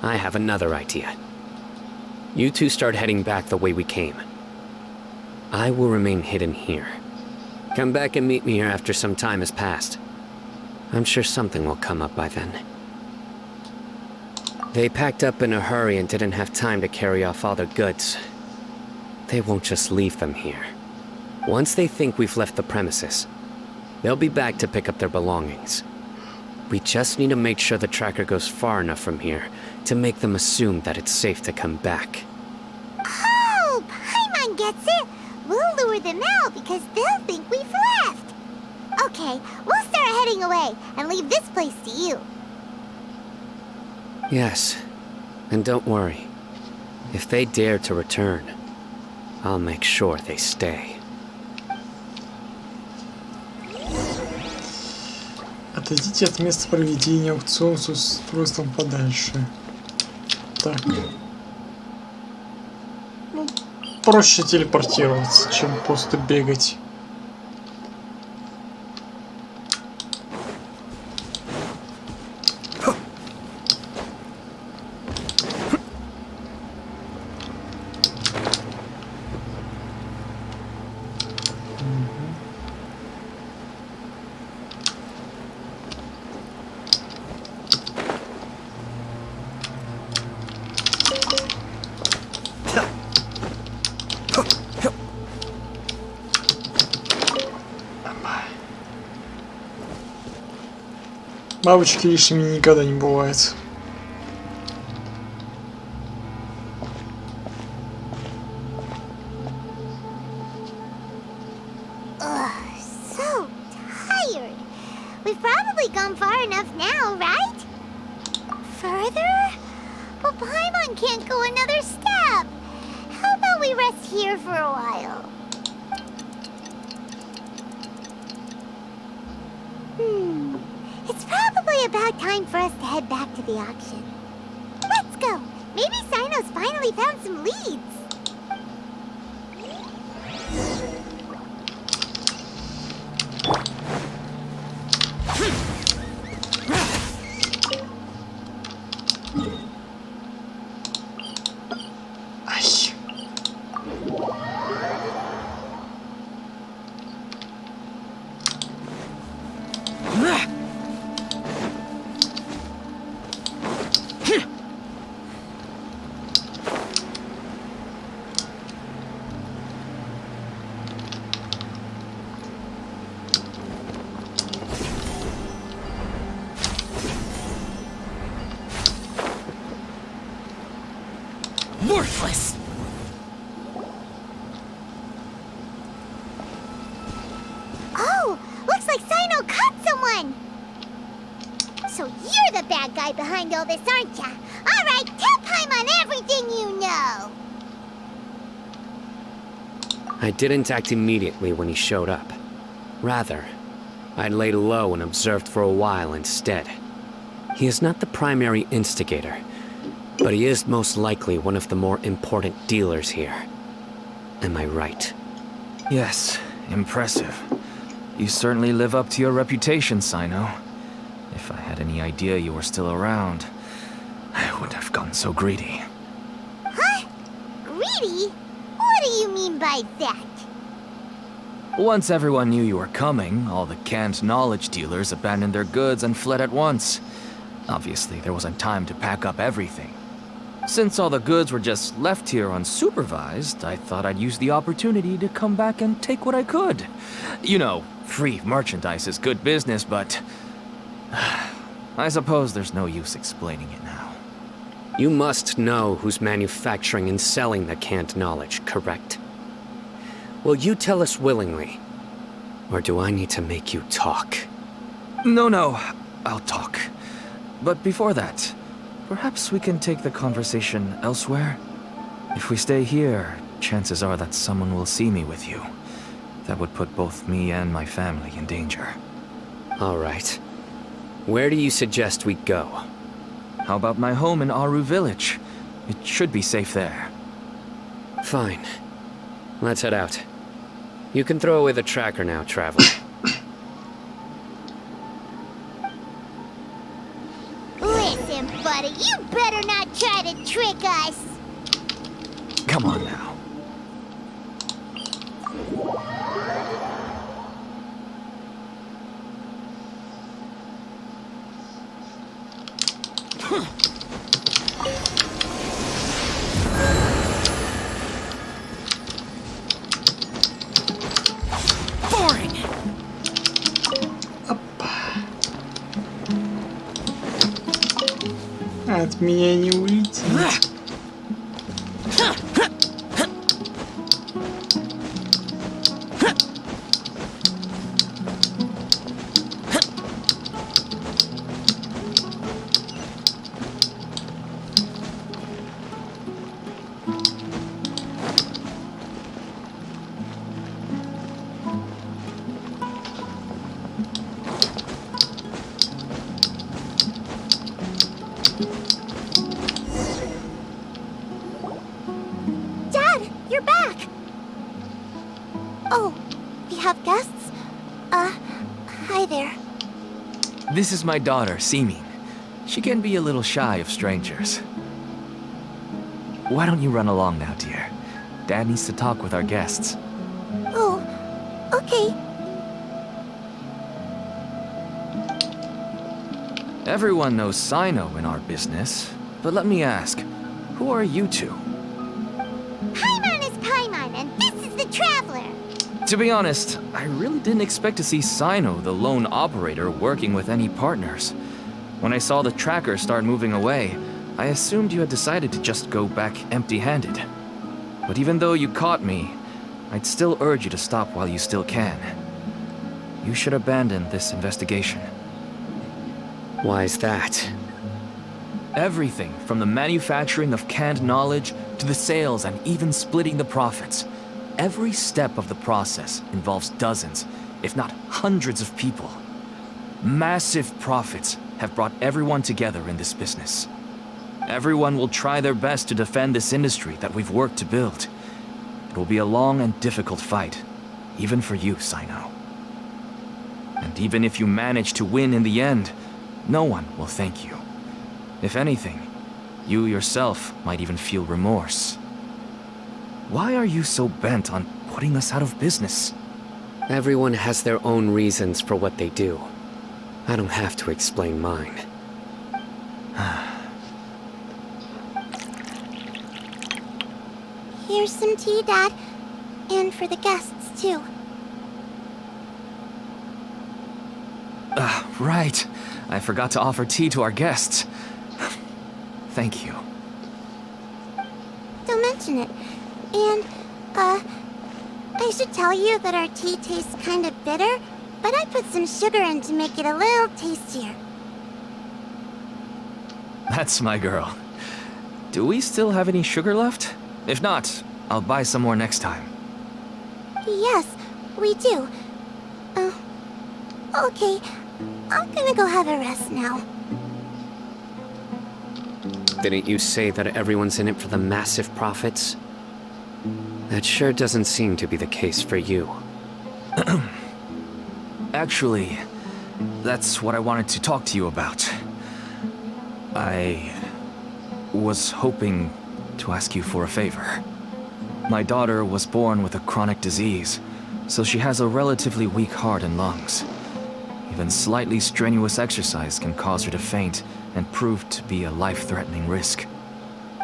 [SPEAKER 4] I have another idea. You two start heading back the way we came. I will remain hidden here. Come back and meet me here after some time has passed. I'm sure something will come up by then. They packed up in a hurry and didn't have time to carry off all their goods. They won't just leave them here. Once they think we've left the premises, they'll be back to pick up their belongings. We just need to make sure the tracker goes far enough from here to make them assume that it's safe to come back.
[SPEAKER 3] Oh, Paimon gets it. We'll lure them out because they'll think we've left. Okay, we'll start heading away and leave this place to you.
[SPEAKER 4] Yes, and don't worry. If they dare to return, I'll make sure they stay.
[SPEAKER 1] Отойдите от места проведения аукциона с устройством подальше. Так. Ну, проще телепортироваться, чем просто бегать. Бабочки лишними никогда не бывает.
[SPEAKER 3] Ugh, so tired. We've probably gone far enough now, right? Further? Well, Paimon can't go another step. How about we rest here for a while? It's probably about time for us to head back to the auction. Let's go. Maybe Sino's finally found some leads.
[SPEAKER 1] Ай.
[SPEAKER 6] Worthless!
[SPEAKER 3] Oh, looks like Sino caught someone. So you're the bad guy behind all this, aren't ya? All right, tell Paimon everything you know.
[SPEAKER 4] I didn't act immediately when he showed up. Rather, I laid low and observed for a while instead. He is not the primary instigator, but he is most likely one of the more important dealers here. Am I right?
[SPEAKER 10] Yes, impressive. You certainly live up to your reputation, Sino. If I had any idea you were still around, I wouldn't have gotten so greedy.
[SPEAKER 3] Huh? Greedy? What do you mean by that?
[SPEAKER 10] Once everyone knew you were coming, all the canned knowledge dealers abandoned their goods and fled at once. Obviously, there wasn't time to pack up everything. Since all the goods were just left here unsupervised, I thought I'd use the opportunity to come back and take what I could. You know, free merchandise is good business, but I suppose there's no use explaining it now.
[SPEAKER 4] You must know who's manufacturing and selling the canned knowledge, correct? Will you tell us willingly? Or do I need to make you talk?
[SPEAKER 10] No, I'll talk. But before that, perhaps we can take the conversation elsewhere? If we stay here, chances are that someone will see me with you. That would put both me and my family in danger.
[SPEAKER 4] All right. Where do you suggest we go?
[SPEAKER 10] How about my home in Aru Village? It should be safe there.
[SPEAKER 4] Fine. Let's head out. You can throw away the tracker now, traveler.
[SPEAKER 3] Listen, buddy, you better not try to trick us.
[SPEAKER 10] Come on now.
[SPEAKER 1] От меня не улетит.
[SPEAKER 10] This is my daughter, Seeming. She can be a little shy of strangers. Why don't you run along now, dear? Dad needs to talk with our guests.
[SPEAKER 3] Oh, okay.
[SPEAKER 10] Everyone knows Sino in our business, but let me ask, who are you two?
[SPEAKER 3] Paimon is Paimon, and this is the Traveler.
[SPEAKER 10] To be honest, I really didn't expect to see Sino, the lone operator, working with any partners. When I saw the tracker start moving away, I assumed you had decided to just go back empty-handed. But even though you caught me, I'd still urge you to stop while you still can. You should abandon this investigation.
[SPEAKER 4] Why is that?
[SPEAKER 10] Everything from the manufacturing of canned knowledge to the sales and even splitting the profits. Every step of the process involves dozens, if not hundreds of people. Massive profits have brought everyone together in this business. Everyone will try their best to defend this industry that we've worked to build. It will be a long and difficult fight, even for you, Sino. And even if you manage to win in the end, no one will thank you. If anything, you yourself might even feel remorse. Why are you so bent on putting us out of business?
[SPEAKER 4] Everyone has their own reasons for what they do. I don't have to explain mine.
[SPEAKER 3] Here's some tea, Dad. And for the guests, too.
[SPEAKER 10] Right. I forgot to offer tea to our guests. Thank you.
[SPEAKER 3] Don't mention it. And, I should tell you that our tea tastes kind of bitter, but I put some sugar in to make it a little tastier.
[SPEAKER 10] That's my girl. Do we still have any sugar left? If not, I'll buy some more next time.
[SPEAKER 3] Yes, we do. Okay. I'm gonna go have a rest now.
[SPEAKER 4] Didn't you say that everyone's in it for the massive profits? That sure doesn't seem to be the case for you.
[SPEAKER 10] Actually, that's what I wanted to talk to you about. I was hoping to ask you for a favor. My daughter was born with a chronic disease, so she has a relatively weak heart and lungs. Even slightly strenuous exercise can cause her to faint and prove to be a life-threatening risk.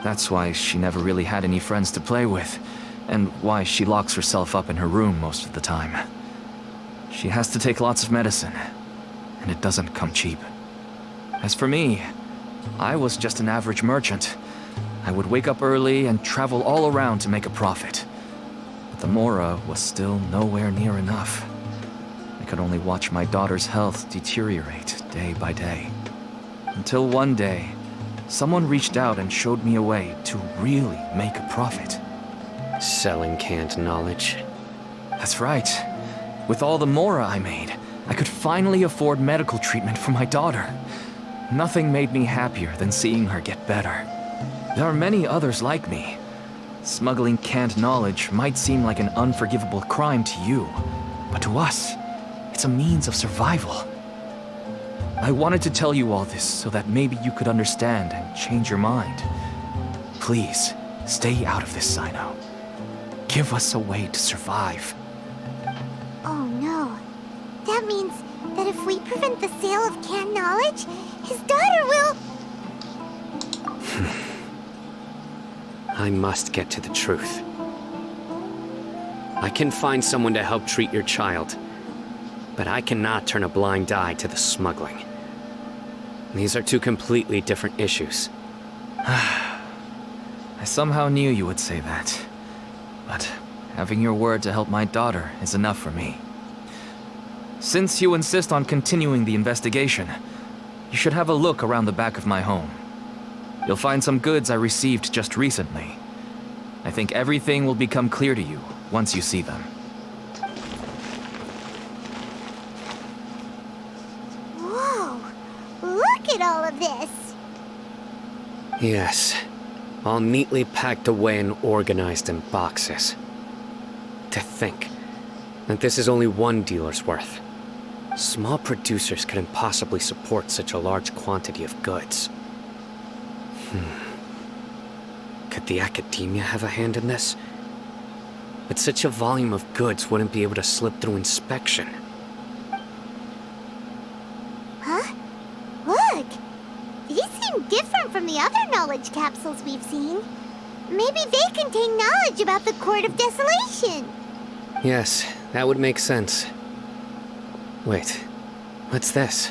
[SPEAKER 10] That's why she never really had any friends to play with, and why she locks herself up in her room most of the time. She has to take lots of medicine, and it doesn't come cheap. As for me, I was just an average merchant. I would wake up early and travel all around to make a profit. But the Mora was still nowhere near enough. I could only watch my daughter's health deteriorate day by day. Until one day, someone reached out and showed me a way to really make a profit.
[SPEAKER 4] Selling canned knowledge.
[SPEAKER 10] That's right. With all the Mora I made, I could finally afford medical treatment for my daughter. Nothing made me happier than seeing her get better. There are many others like me. Smuggling canned knowledge might seem like an unforgivable crime to you, but to us, it's a means of survival. I wanted to tell you all this so that maybe you could understand and change your mind. Please, stay out of this, Sino. Give us a way to survive.
[SPEAKER 3] Oh no. That means that if we prevent the sale of canned knowledge, his daughter will...
[SPEAKER 4] I must get to the truth. I can find someone to help treat your child, but I cannot turn a blind eye to the smuggling. These are two completely different issues.
[SPEAKER 10] I somehow knew you would say that. But having your word to help my daughter is enough for me. Since you insist on continuing the investigation, you should have a look around the back of my home. You'll find some goods I received just recently. I think everything will become clear to you once you see them.
[SPEAKER 3] Whoa! Look at all of this!
[SPEAKER 4] Yes, all neatly packed away and organized in boxes. To think that this is only one dealer's worth. Small producers couldn't possibly support such a large quantity of goods. Could the academia have a hand in this? But such a volume of goods wouldn't be able to slip through inspection.
[SPEAKER 3] Huh? Look! These seem different from the other knowledge capsules we've seen. Maybe they contain knowledge about the Court of Desolation.
[SPEAKER 4] Yes, that would make sense. Wait, what's this?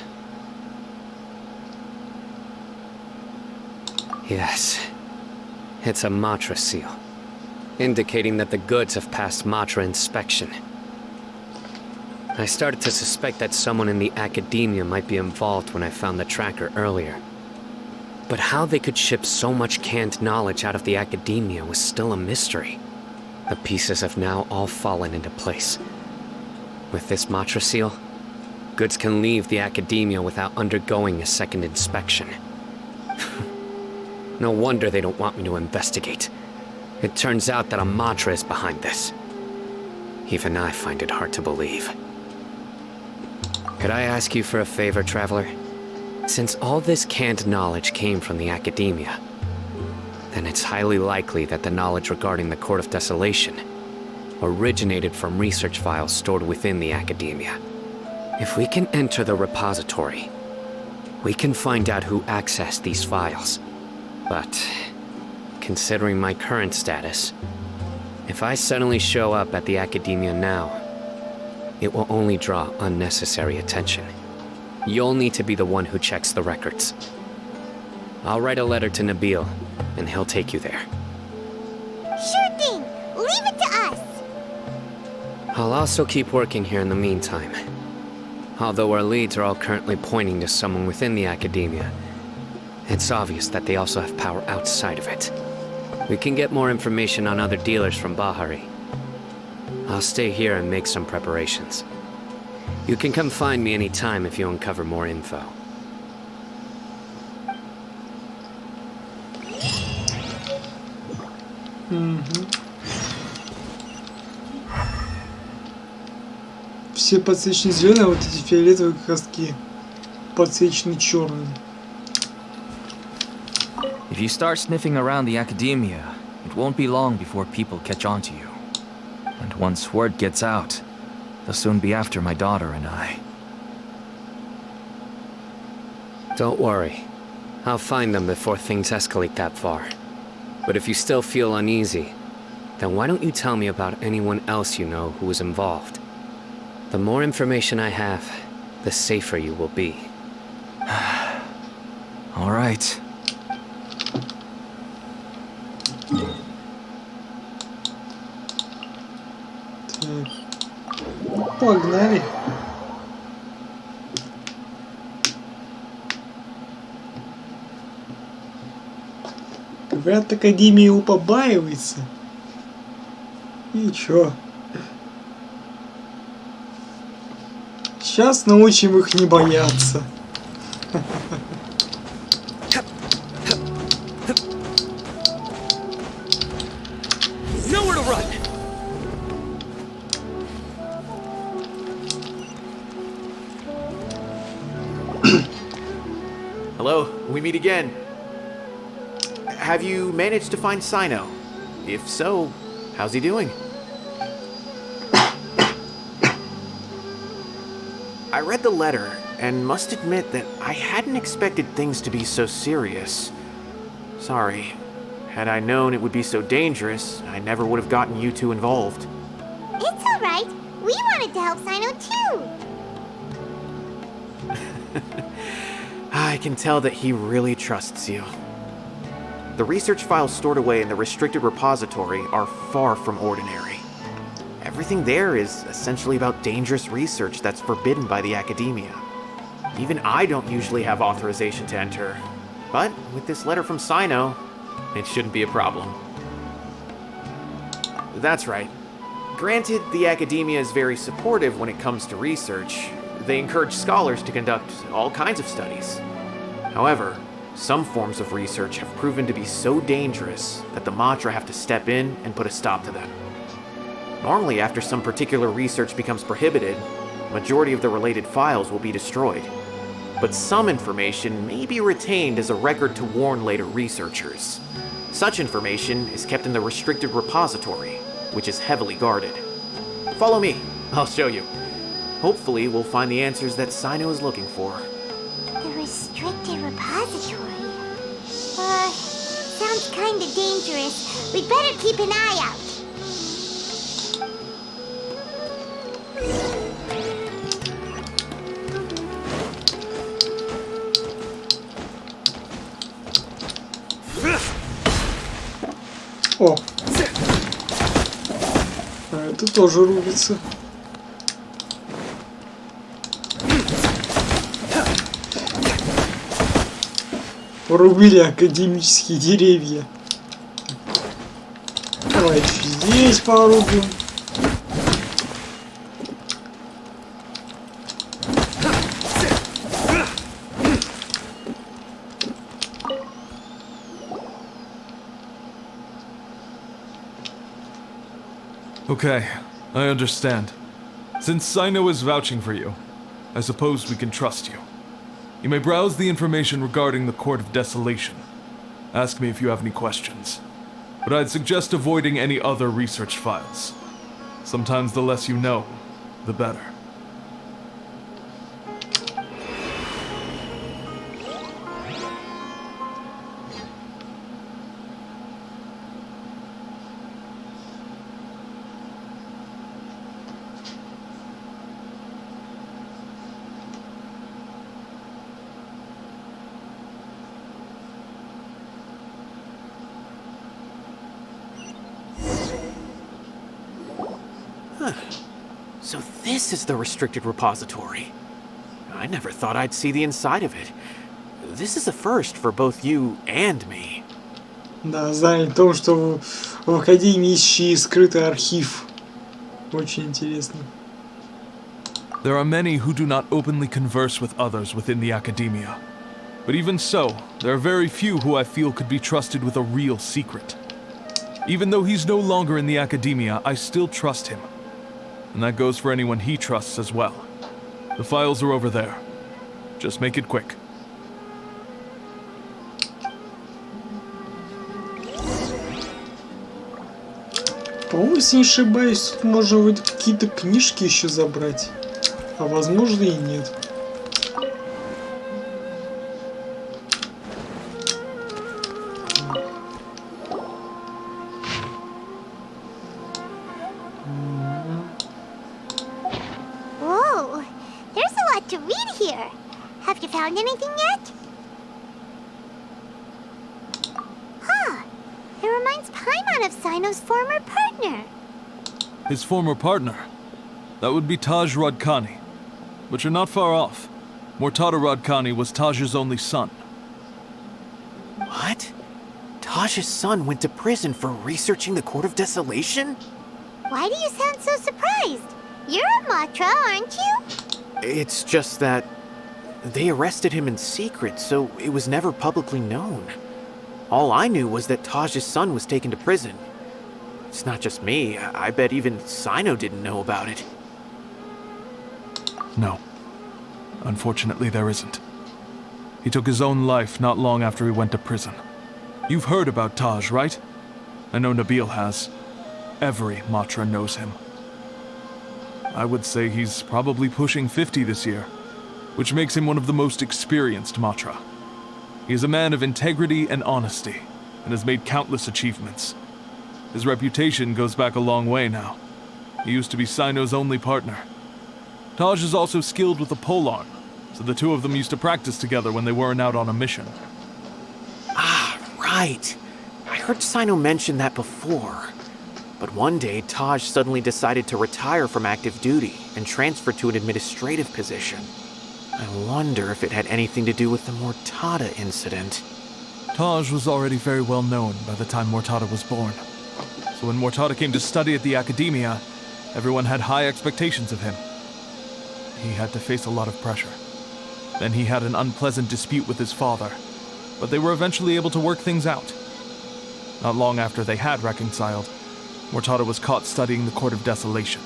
[SPEAKER 4] Yes, it's a Matra seal, indicating that the goods have passed Matra inspection. I started to suspect that someone in the academia might be involved when I found the tracker earlier. But how they could ship so much canned knowledge out of the academia was still a mystery. The pieces have now all fallen into place. With this Matra seal, goods can leave the academia without undergoing a second inspection. No wonder they don't want me to investigate. It turns out that a Matra is behind this. Even I find it hard to believe. Could I ask you for a favor, Traveler? Since all this canned knowledge came from the academia, then it's highly likely that the knowledge regarding the Court of Desolation originated from research files stored within the academia. If we can enter the repository, we can find out who accessed these files. But, considering my current status, if I suddenly show up at the academia now, it will only draw unnecessary attention. You'll need to be the one who checks the records. I'll write a letter to Nabil, and he'll take you there.
[SPEAKER 3] Sure thing! Leave it to us!
[SPEAKER 4] I'll also keep working here in the meantime. Although our leads are all currently pointing to someone within the academia, it's obvious that they also have power outside of it. We can get more information on other dealers from Bahari. I'll stay here and make some preparations. You can come find me anytime if you uncover more info.
[SPEAKER 1] Все подсвечены зеленые, а вот эти фиолетовые как раз таки подсвечены черным.
[SPEAKER 10] If you start sniffing around the academia, it won't be long before people catch on to you. And once word gets out, They'll soon be after my daughter and I.
[SPEAKER 4] Don't worry. I'll find them before things escalate that far. But if you still feel uneasy, then why don't you tell me about anyone else you know who was involved? The more information I have, the safer you will be.
[SPEAKER 10] All right.
[SPEAKER 1] Погнали. Говорят, Академия его побаивается. И чё? Сейчас научим их не бояться.
[SPEAKER 7] Nowhere to run.
[SPEAKER 2] Hello, we meet again. Have you managed to find Sino? If so, how's he doing? I read the letter and must admit that I hadn't expected things to be so serious. Sorry. Had I known it would be so dangerous, I never would have gotten you two involved.
[SPEAKER 3] It's alright. We wanted to help Sino too.
[SPEAKER 2] I can tell that he really trusts you. The research files stored away in the restricted repository are far from ordinary. Everything there is essentially about dangerous research that's forbidden by the academia. Even I don't usually have authorization to enter. But with this letter from Sino, it shouldn't be a problem. That's right. Granted, the academia is very supportive when it comes to research. They encourage scholars to conduct all kinds of studies. However, some forms of research have proven to be so dangerous that the Matra have to step in and put a stop to them. Normally, after some particular research becomes prohibited, the majority of the related files will be destroyed. But some information may be retained as a record to warn later researchers. Such information is kept in the restricted repository, which is heavily guarded. Follow me, I'll show you. Hopefully, we'll find the answers that Sino is looking for.
[SPEAKER 3] The restricted repository? Sounds kinda dangerous. We'd better keep an eye out.
[SPEAKER 1] О! А это тоже рубится. Порубили академические деревья. Давайте здесь порубим.
[SPEAKER 11] Okay, I understand. Since Sino is vouching for you, I suppose we can trust you. You may browse the information regarding the Court of Desolation. Ask me if you have any questions. But I'd suggest avoiding any other research files. Sometimes the less you know, the better.
[SPEAKER 2] So this is the restricted repository. I never thought I'd see the inside of it. This is a first for both you and me.
[SPEAKER 1] Да, знание о том, что в Академии есть скрытый архив. Очень интересно.
[SPEAKER 11] There are many who do not openly converse with others within the academia. But even so, there are very few who I feel could be trusted with a real secret. Even though he's no longer in the academia, I still trust him. And that goes for anyone he trusts as well. The files are over there. Just make it quick.
[SPEAKER 1] По-моему, если не ошибаюсь, тут можно вот какие-то книжки еще забрать. А возможно и нет.
[SPEAKER 3] Whoa, there's a lot to read here. Have you found anything yet? Huh, it reminds Paimon of Sino's former partner.
[SPEAKER 11] His former partner? That would be Taj Rodkani. But you're not far off. Mortada Rodkani was Taj's only son.
[SPEAKER 2] What? Taj's son went to prison for researching the Court of Desolation?
[SPEAKER 3] Why do you sound so surprised? You're a Matra, aren't you?
[SPEAKER 2] It's just that they arrested him in secret, so it was never publicly known. All I knew was that Taj's son was taken to prison. It's not just me. I bet even Sino didn't know about it.
[SPEAKER 11] No. Unfortunately, there isn't. He took his own life not long after he went to prison. You've heard about Taj, right? I know Nabil has. Every Matra knows him. I would say he's probably pushing 50 this year, which makes him one of the most experienced Matra. He is a man of integrity and honesty, and has made countless achievements. His reputation goes back a long way now. He used to be Sino's only partner. Taj is also skilled with the polearm, so the two of them used to practice together when they weren't out on a mission.
[SPEAKER 2] Ah, right. I heard Sino mention that before. But one day, Taj suddenly decided to retire from active duty and transfer to an administrative position. I wonder if it had anything to do with the Mortada incident.
[SPEAKER 11] Taj was already very well known by the time Mortada was born. So when Mortada came to study at the Academia, everyone had high expectations of him. He had to face a lot of pressure. Then he had an unpleasant dispute with his father, but they were eventually able to work things out. Not long after they had reconciled, Mortada was caught studying the Court of Desolation,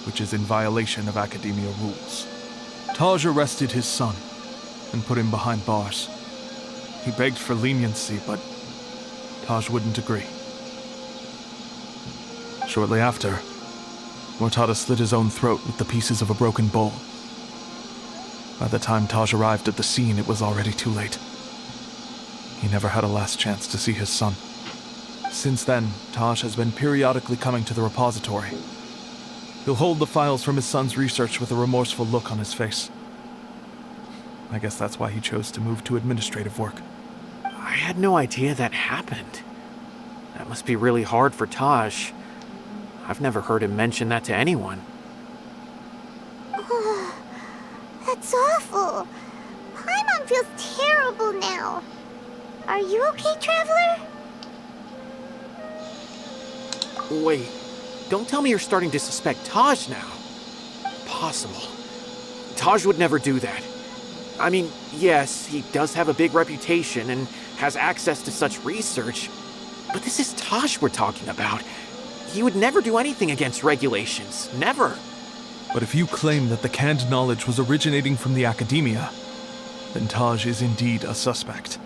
[SPEAKER 11] which is in violation of Academia rules. Taj arrested his son and put him behind bars. He begged for leniency, but Taj wouldn't agree. Shortly after, Mortada slit his own throat with the pieces of a broken bowl. By the time Taj arrived at the scene, it was already too late. He never had a last chance to see his son. Since then, Taj has been periodically coming to the repository. He'll hold the files from his son's research with a remorseful look on his face. I guess that's why he chose to move to administrative work.
[SPEAKER 2] I had no idea that happened. That must be really hard for Taj. I've never heard him mention that to anyone.
[SPEAKER 3] Oh, that's awful. Paimon feels terrible now. Are you okay, Traveler?
[SPEAKER 2] Wait, don't tell me you're starting to suspect Taj now. Impossible. Taj would never do that. I mean, yes, he does have a big reputation and has access to such research, but this is Taj we're talking about. He would never do anything against regulations. Never.
[SPEAKER 11] But if you claim that the canned knowledge was originating from the Academia, then Taj is indeed a suspect.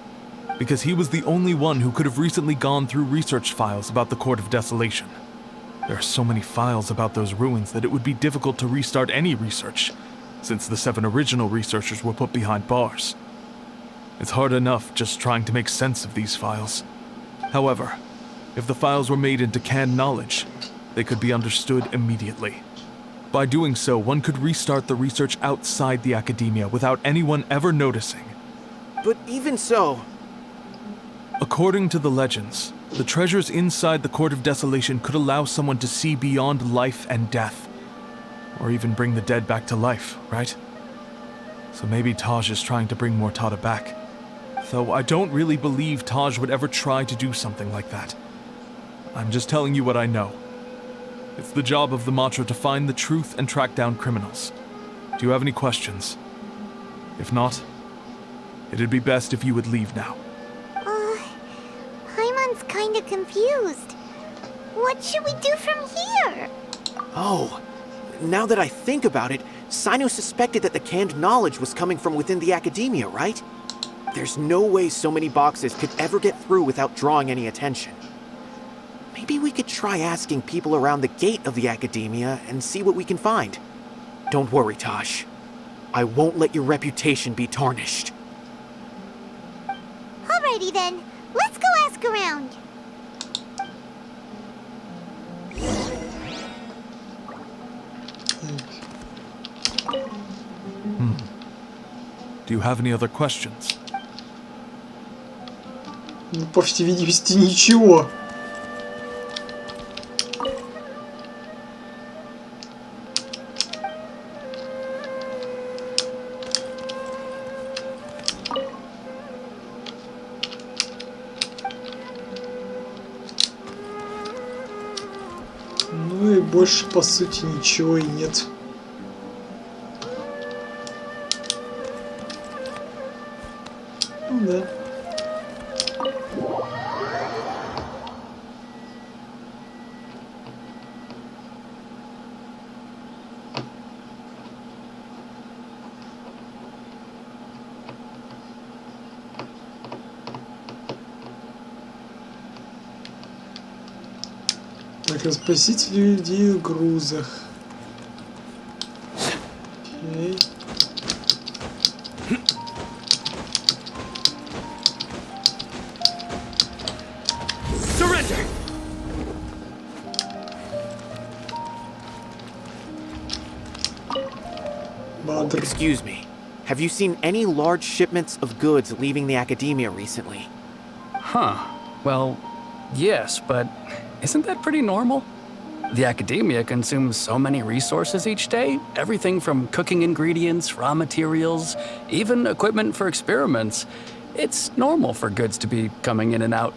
[SPEAKER 11] Because he was the only one who could have recently gone through research files about the Court of Desolation. There are so many files about those ruins that it would be difficult to restart any research, since the 7 original researchers were put behind bars. It's hard enough just trying to make sense of these files. However, if the files were made into canned knowledge, they could be understood immediately. By doing so, one could restart the research outside the Academia without anyone ever noticing.
[SPEAKER 2] But even so...
[SPEAKER 11] According to the legends, the treasures inside the Court of Desolation could allow someone to see beyond life and death. Or even bring the dead back to life, right? So maybe Taj is trying to bring Mortada back. Though I don't really believe Taj would ever try to do something like that. I'm just telling you what I know. It's the job of the Matra to find the truth and track down criminals. Do you have any questions? If not, it'd be best if you would leave now.
[SPEAKER 3] Paimon's kinda confused. What should we do from here?
[SPEAKER 2] Oh, now that I think about it, Sino suspected that the canned knowledge was coming from within the Academia, right? There's no way so many boxes could ever get through without drawing any attention. Maybe we could try asking people around the gate of the academia and see what we can find. Don't worry, Taj. I won't let your reputation be tarnished.
[SPEAKER 3] Alrighty then, let's go ask around.
[SPEAKER 11] Do you have any other questions?
[SPEAKER 1] Ну, по всей видимости, ничего. Ну и больше, по сути, ничего и нет. Ну да. Так, распасить людей в грузах. Окей.
[SPEAKER 7] Surrender!
[SPEAKER 1] Бадр.
[SPEAKER 2] Excuse me. Have you seen any large shipments of goods leaving the academia recently?
[SPEAKER 12] Huh. Well, yes, but isn't that pretty normal? The academia consumes so many resources each day. Everything from cooking ingredients, raw materials, even equipment for experiments. It's normal for goods to be coming in and out.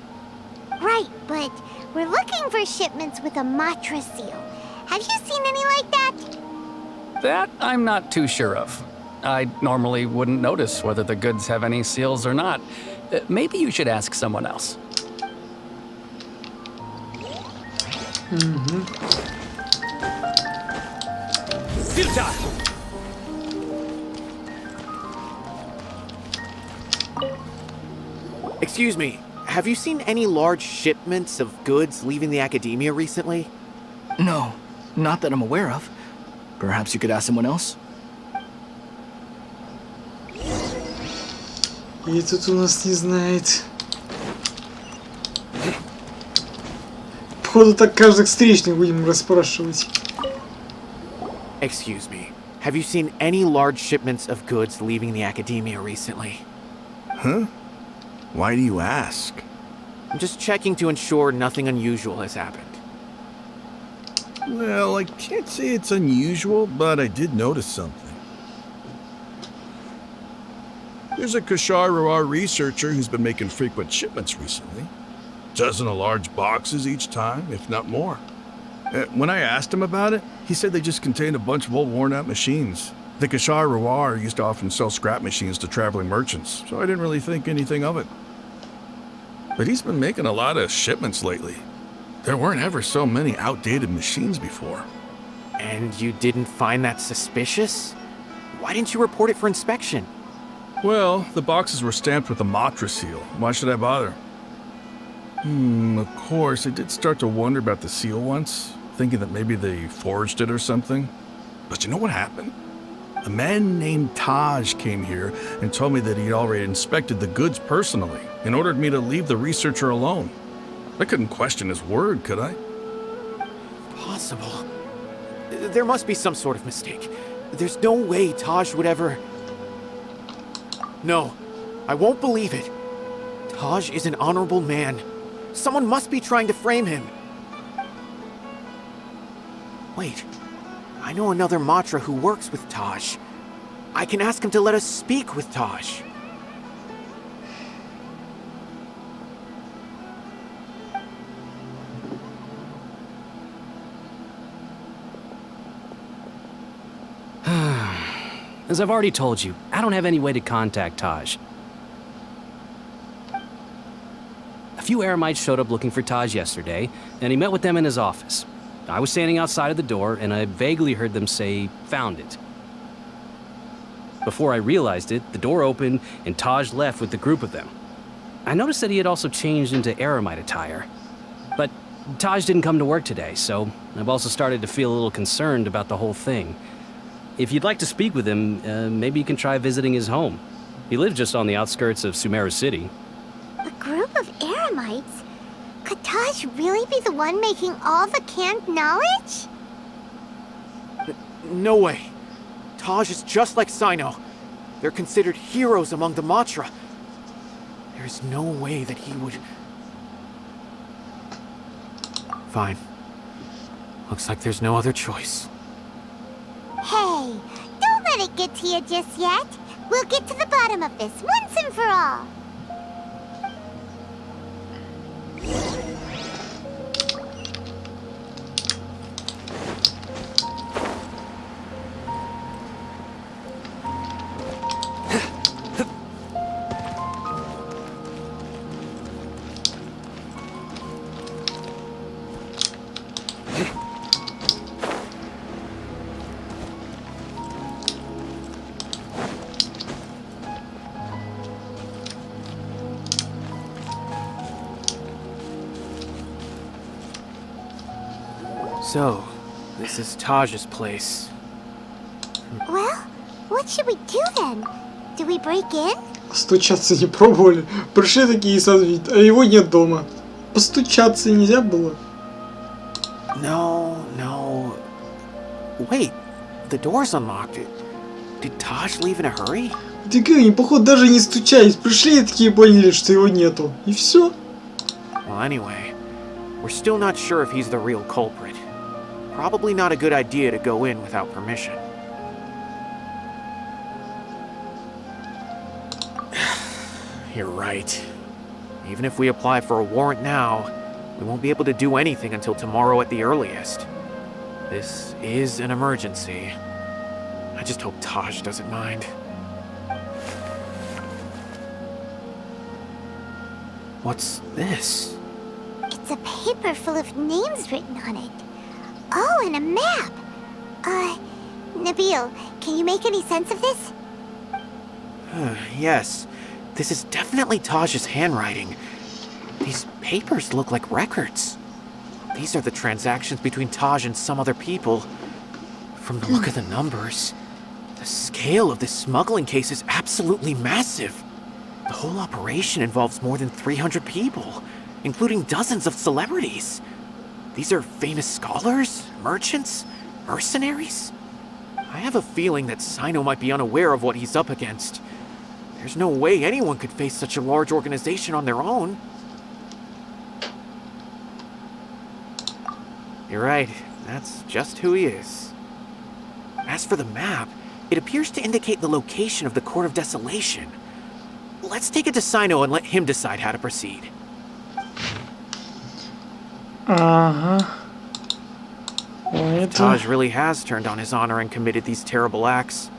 [SPEAKER 3] Right, but we're looking for shipments with a Matra seal. Have you seen any like that?
[SPEAKER 12] That I'm not too sure of. I normally wouldn't notice whether the goods have any seals or not. Maybe you should ask someone else.
[SPEAKER 7] Futile!
[SPEAKER 2] Excuse me. Have you seen any large shipments of goods leaving the academia recently?
[SPEAKER 13] No, not that I'm aware of. Perhaps you could ask someone else?
[SPEAKER 1] И тут у нас не знает. Походу так каждых встречных будем расспрашивать.
[SPEAKER 2] Excuse me. Have you seen any large shipments of goods leaving the academia recently?
[SPEAKER 14] Huh? Why do you ask?
[SPEAKER 2] I'm just checking to ensure nothing unusual has happened.
[SPEAKER 14] Well, I can't say it's unusual, but I did notice something. There's a Kashar researcher who's been making frequent shipments recently. Dozen of large boxes each time, if not more. When I asked him about it, he said they just contained a bunch of old worn-out machines. The Kashar used to often sell scrap machines to traveling merchants, so I didn't really think anything of it. But he's been making a lot of shipments lately. There weren't ever so many outdated machines before.
[SPEAKER 2] And you didn't find that suspicious? Why didn't you report it for inspection?
[SPEAKER 11] Well, the boxes were stamped with a Matra seal. Why should I bother? Of course, I did start to wonder about the seal once, thinking that maybe they forged it or something. But you know what happened? A man named Taj came here and told me that he'd already inspected the goods personally and ordered me to leave the researcher alone. I couldn't question his word, could I?
[SPEAKER 2] Possible. There must be some sort of mistake. There's no way Taj would ever... No, I won't believe it. Taj is an honorable man. Someone must be trying to frame him. Wait, I know another Matra who works with Taj. I can ask him to let us speak with Taj.
[SPEAKER 12] As I've already told you, I don't have any way to contact Taj. A few Eremites showed up looking for Taj yesterday, and he met with them in his office. I was standing outside of the door, and I vaguely heard them say, "Found it." Before I realized it, the door opened, and Taj left with the group of them. I noticed that he had also changed into Eremite attire. But Taj didn't come to work today, so I've also started to feel a little concerned about the whole thing. If you'd like to speak with him, maybe you can try visiting his home. He lives just on the outskirts of Sumeru City.
[SPEAKER 3] A group of eremites? Could Taj really be the one making all the canned knowledge?
[SPEAKER 2] No way. Taj is just like Sino. They're considered heroes among the Matra. There's no way that he would... Fine. Looks like there's no other choice.
[SPEAKER 3] Hey, don't let it get to you just yet. We'll get to the bottom of this once and for all.
[SPEAKER 2] So, this is Taj's place.
[SPEAKER 3] Well, what should we do then? Do we break in?
[SPEAKER 1] Стучаться не пробовали. Пришли такие и сразу видят, а его нет дома. Постучаться нельзя было?
[SPEAKER 2] No. Wait, the door's unlocked. Did Taj leave in a hurry?
[SPEAKER 1] Ты они, походу, даже не стучались. Пришли и такие поняли, что его нету. И все.
[SPEAKER 2] Well, anyway, we're still not sure if he's the real culprit. Probably not a good idea to go in without permission. You're right. Even if we apply for a warrant now, we won't be able to do anything until tomorrow at the earliest. This is an emergency. I just hope Taj doesn't mind. What's this?
[SPEAKER 3] It's a paper full of names written on it. Oh, and a map! Nabil, can you make any sense of this?
[SPEAKER 2] Yes, this is definitely Taj's handwriting. These papers look like records. These are the transactions between Taj and some other people. From the look of the numbers, the scale of this smuggling case is absolutely massive. The whole operation involves more than 300 people, including dozens of celebrities. These are famous scholars, merchants, mercenaries. I have a feeling that Sino might be unaware of what he's up against. There's no way anyone could face such a large organization on their own. You're right, that's just who he is. As for the map, it appears to indicate the location of the Court of Desolation. Let's take it to Sino and let him decide how to proceed. Taj really has turned on his honor and committed these terrible acts.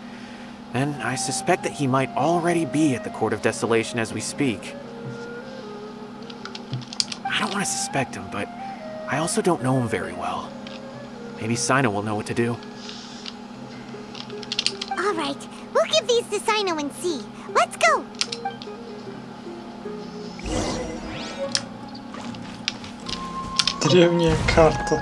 [SPEAKER 2] And I suspect that he might already be at the Court of Desolation as we speak. I don't want to suspect him, but I also don't know him very well. Maybe Sino will know what to do.
[SPEAKER 3] Alright, we'll give these to Sino and see. Let's go!
[SPEAKER 1] Древняя карта.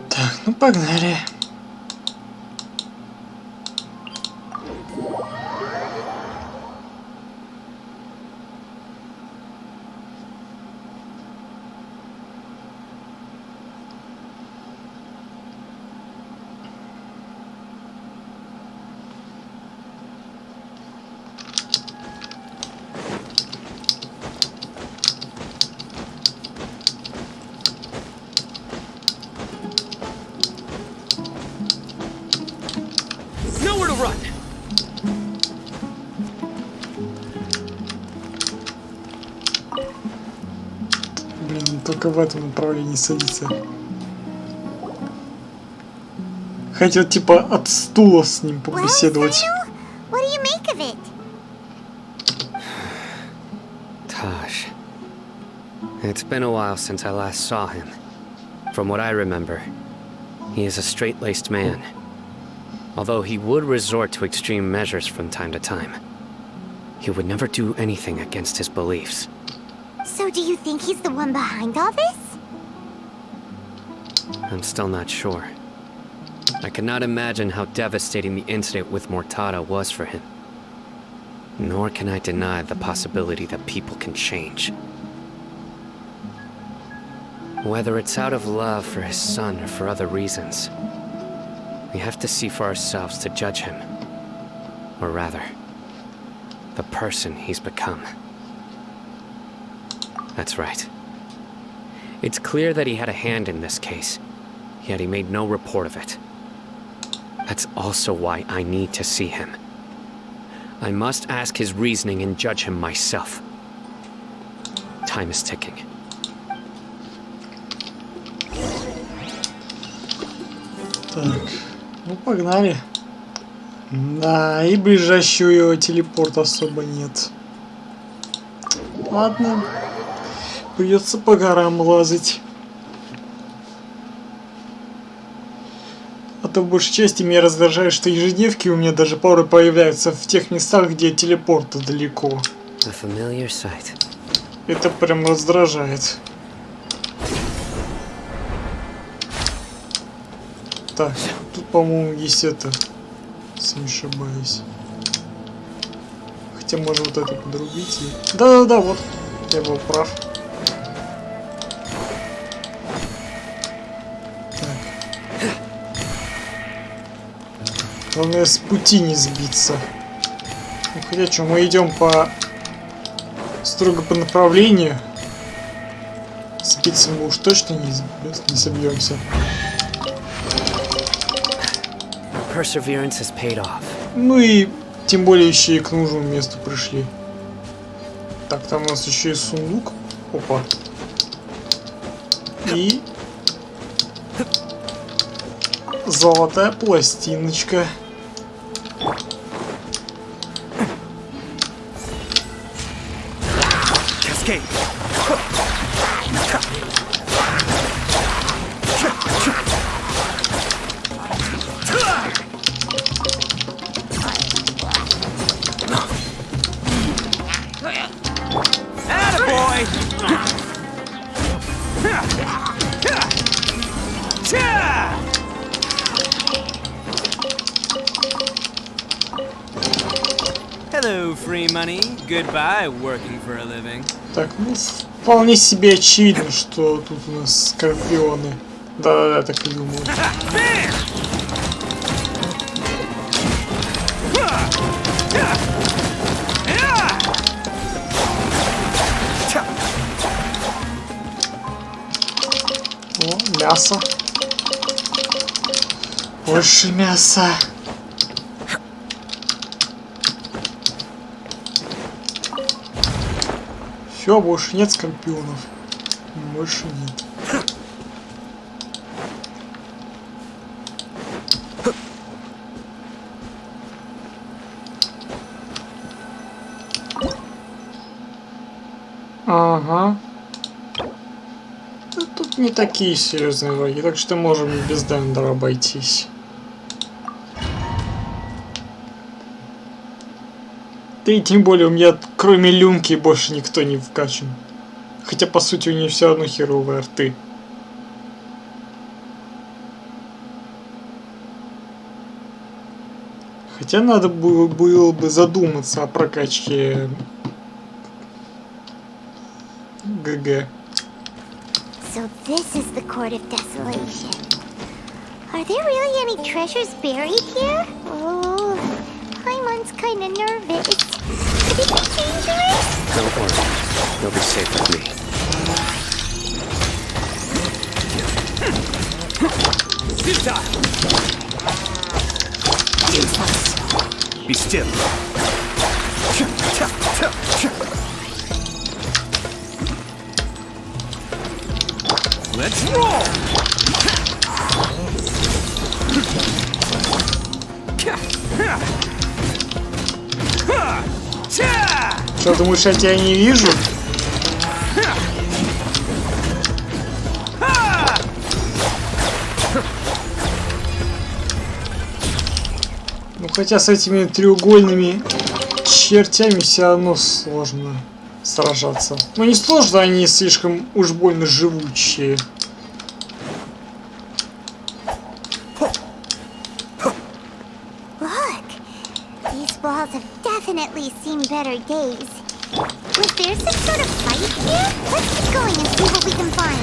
[SPEAKER 1] Так, ну погнали.
[SPEAKER 7] Nowhere to run.
[SPEAKER 1] Блин, он только в этом направлении садится. Хотел типа от стула с ним побеседовать.
[SPEAKER 3] What do you make of it?
[SPEAKER 4] Taj. It's been a while since I last saw him. From what I remember, he is a straight-laced man. Although he would resort to extreme measures from time to time. he would never do anything against his beliefs.
[SPEAKER 3] So do you think he's the one behind all this?
[SPEAKER 4] I'm still not sure. I cannot imagine how devastating the incident with Mortada was for him. Nor can I deny the possibility that people can change. Whether it's out of love for his son or for other reasons, we have to see for ourselves to judge him. Or rather, the person he's become. That's right. It's clear that he had a hand in this case, yet he made no report of it. That's also why I need to see him. I must ask his reasoning and judge him myself. Time is ticking.
[SPEAKER 1] Так, ну погнали. Да, и ближайшего телепорта особо нет. Ладно, придется по горам лазать. А то в большей части меня раздражает, что ежедневки у меня даже порой появляются в тех местах, где телепорты далеко. Это прям раздражает. Так, тут, по-моему, есть это, если не ошибаюсь. Хотя можно вот это подрубить и... Да-да-да, вот, я был прав. Так. Главное с пути не сбиться. Ну, хотя что, мы идем по... строго по направлению. Сбиться мы уж точно не собьемся.
[SPEAKER 4] Perseverance has paid off.
[SPEAKER 1] Ну и тем более еще и к нужному месту пришли. Так, там у нас еще и сундук. Опа. И золотая пластиночка.
[SPEAKER 5] Cascade. Hello, free money. Goodbye, working for a living.
[SPEAKER 1] Так, ну вполне себе очевидно, что тут у нас скорпионы. Да-да-да, так и думал. О, мясо. Больше мяса. Все, больше нет скорпионов. Больше нет. Ага. Тут не такие серьезные враги, так что можем и без дендера обойтись. Да и тем более у меня кроме Люмки больше никто не вкачан. Хотя по сути у нее все равно херовые арты. Хотя надо было бы задуматься о прокачке ГГ.
[SPEAKER 3] So this is the Court of Desolation. Are there really any treasures buried here? Oh, Paimon's kind of nervous. Could it be dangerous?
[SPEAKER 4] Don't worry. You'll be safe with me.
[SPEAKER 5] Be still. Let's roll!
[SPEAKER 1] Что, думаешь, я тебя не вижу? Ну хотя с этими треугольными чертями все равно сложно сражаться. Ну не сложно, они слишком уж больно живучие.
[SPEAKER 3] Look, these walls have definitely seen better days. Was there some sort of fight here? Let's keep going and see what we can find.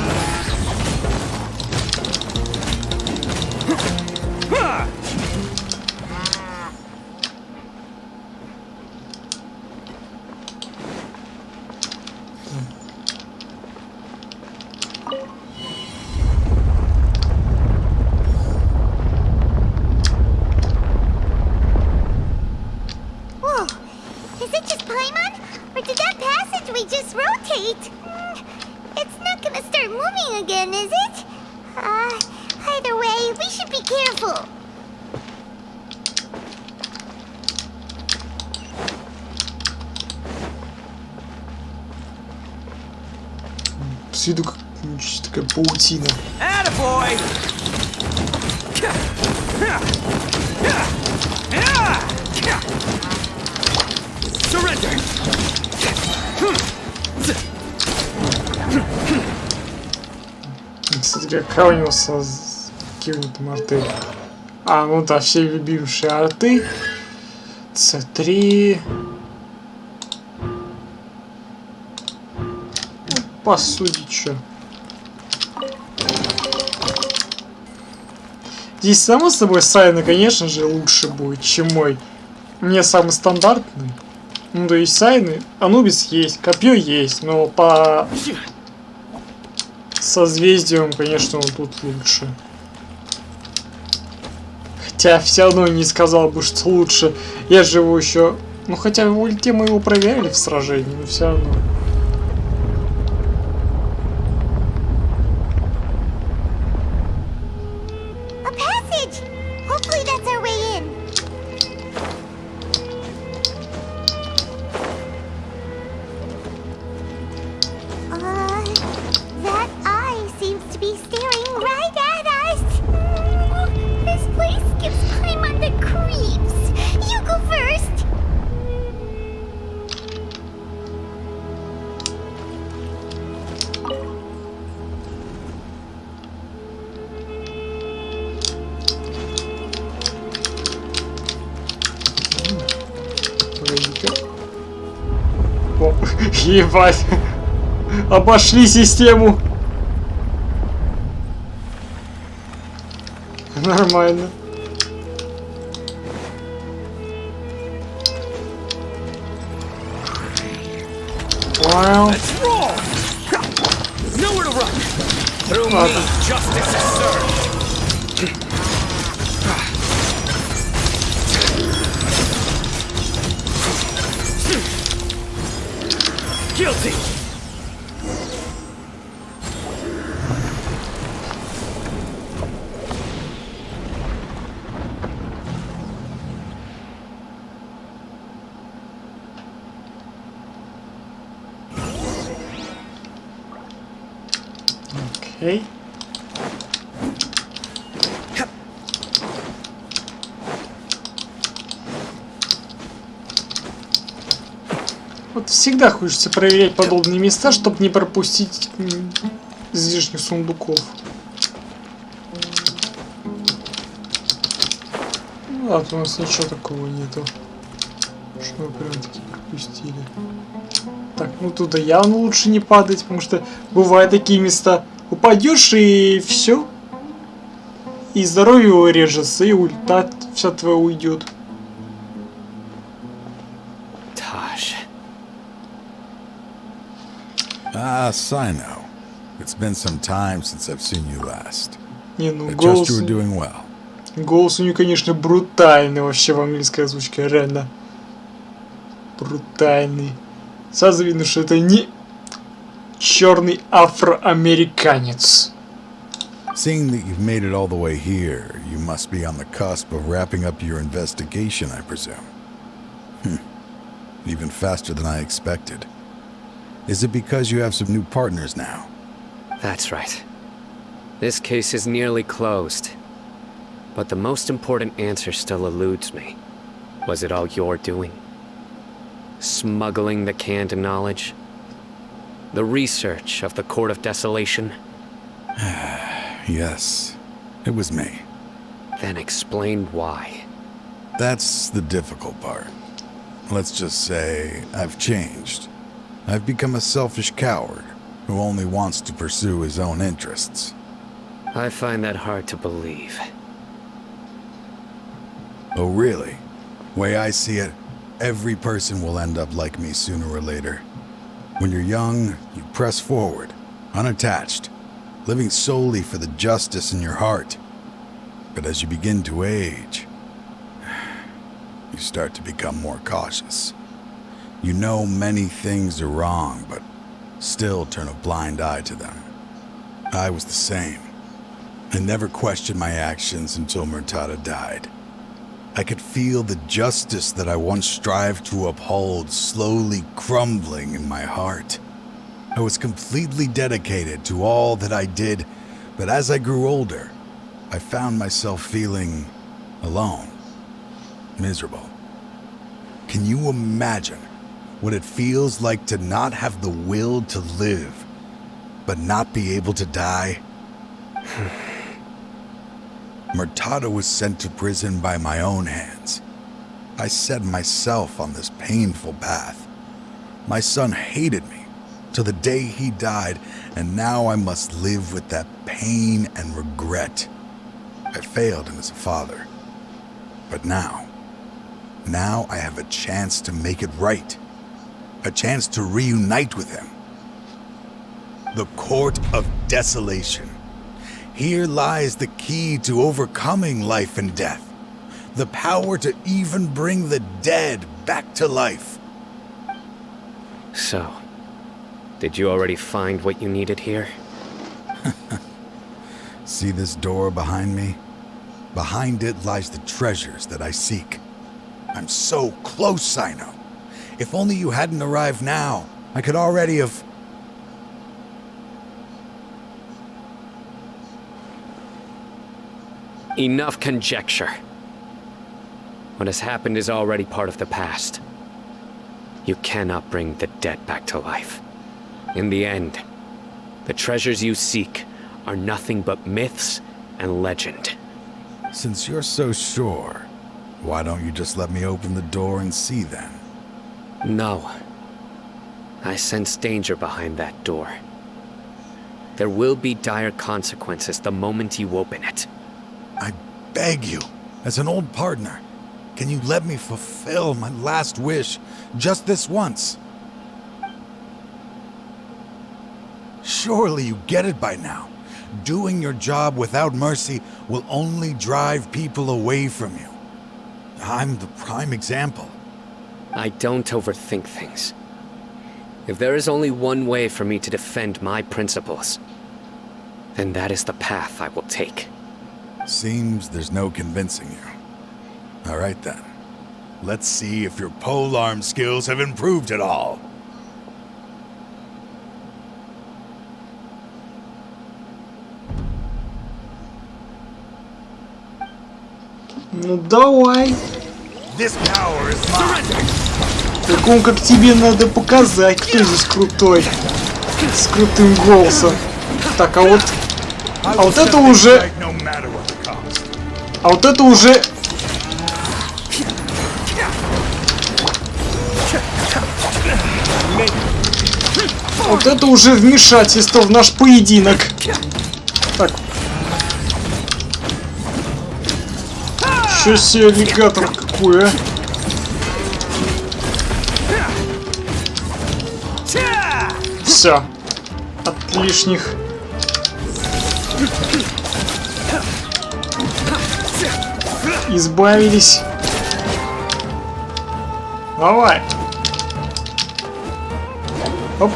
[SPEAKER 3] Whoa, is it just Paimon? Or did that passageway just rotate? It's not gonna start moving again, is it? Either way, we should be careful.
[SPEAKER 1] С виду как такая паутина.
[SPEAKER 5] Attaboy! Surrender!
[SPEAKER 1] Кстати, какая у него с какими-то арты? А, ну да, все любимые арты. С3. По сути, чё. Здесь, само собой, Сайна, конечно же, лучше будет, чем мой. Мне самый стандартный. Ну, то есть Сайны, Анубис есть, копье есть, но по созвездиям, конечно, он тут лучше. Хотя все равно не сказал бы, что лучше. Я же его еще... Ну, хотя в ульте мы его проверяли в сражении, но все равно. Ебать. Обошли систему. Нормально. Вау. Ладно.
[SPEAKER 5] Guilty.
[SPEAKER 1] Окей. Вот всегда хочется проверять подобные места, чтобы не пропустить излишних сундуков. Ну ладно, у нас ничего такого нету, что мы прям таки пропустили. Так, ну туда явно лучше не падать, потому что бывают такие места. Упадешь и все. И здоровье его режется, и ульта вся твоя уйдет.
[SPEAKER 15] Ah, Sino. It's been some time since I've seen you last.
[SPEAKER 1] Не, ну
[SPEAKER 15] I trust
[SPEAKER 1] голос...
[SPEAKER 15] you were doing well.
[SPEAKER 1] Голос у нее, конечно, брутальный вообще в английской озвучке, реально. Брутальный. Сразу видно, что это не черный афроамериканец.
[SPEAKER 15] Seeing that you've made it all the way here, you must be on the cusp of wrapping up your investigation, I presume. Even faster than I expected. Is it because you have some new partners now?
[SPEAKER 4] That's right. This case is nearly closed. But the most important answer still eludes me. Was it all your doing? Smuggling the canned knowledge? The research of the Court of Desolation?
[SPEAKER 15] Yes, it was me.
[SPEAKER 4] Then explain why.
[SPEAKER 15] That's the difficult part. Let's just say I've changed. I've become a selfish coward who only wants to pursue his own interests.
[SPEAKER 4] I find that hard to believe.
[SPEAKER 15] Oh, really? Way I see it, every person will end up like me sooner or later. When you're young, you press forward, unattached, living solely for the justice in your heart. But as you begin to age, you start to become more cautious. You know many things are wrong, but still turn a blind eye to them. I was the same. I never questioned my actions until Murtada died. I could feel the justice that I once strived to uphold slowly crumbling in my heart. I was completely dedicated to all that I did, but as I grew older, I found myself feeling alone, miserable. Can you imagine what it feels like to not have the will to live, but not be able to die? Murtada was sent to prison by my own hands. I set myself on this painful path. My son hated me till the day he died, and now I must live with that pain and regret. I failed him as a father. But now I have a chance to make it right. A chance to reunite with him. The Court of Desolation. Here lies the key to overcoming life and death. The power to even bring the dead back to life.
[SPEAKER 4] So, did you already find what you needed here?
[SPEAKER 15] See this door behind me? Behind it lies the treasures that I seek. I'm so close, Sino. If only you hadn't arrived now, I could already have...
[SPEAKER 4] Enough conjecture. What has happened is already part of the past. You cannot bring the dead back to life. In the end, the treasures you seek are nothing but myths and legend.
[SPEAKER 15] Since you're so sure, why don't you just let me open the door and see then?
[SPEAKER 4] No. I sense danger behind that door. There will be dire consequences the moment you open it.
[SPEAKER 15] I beg you, as an old partner, can you let me fulfill my last wish just this once? Surely you get it by now. Doing your job without mercy will only drive people away from you. I'm the prime example.
[SPEAKER 4] I don't overthink things. If there is only one way for me to defend my principles, then that is the path I will take.
[SPEAKER 15] Seems there's no convincing you. All right then. Let's see if your polearm skills have improved at all.
[SPEAKER 1] Ну давай.
[SPEAKER 15] This power is mine.
[SPEAKER 1] Такому как тебе надо показать, кто здесь крутой. С крутым голосом. Так, а вот это уже... А вот это уже... Вот это уже вмешательство в наш поединок. Так. Чё себе аллигатор какой, а? Все. От лишних. Избавились. Давай. Оп.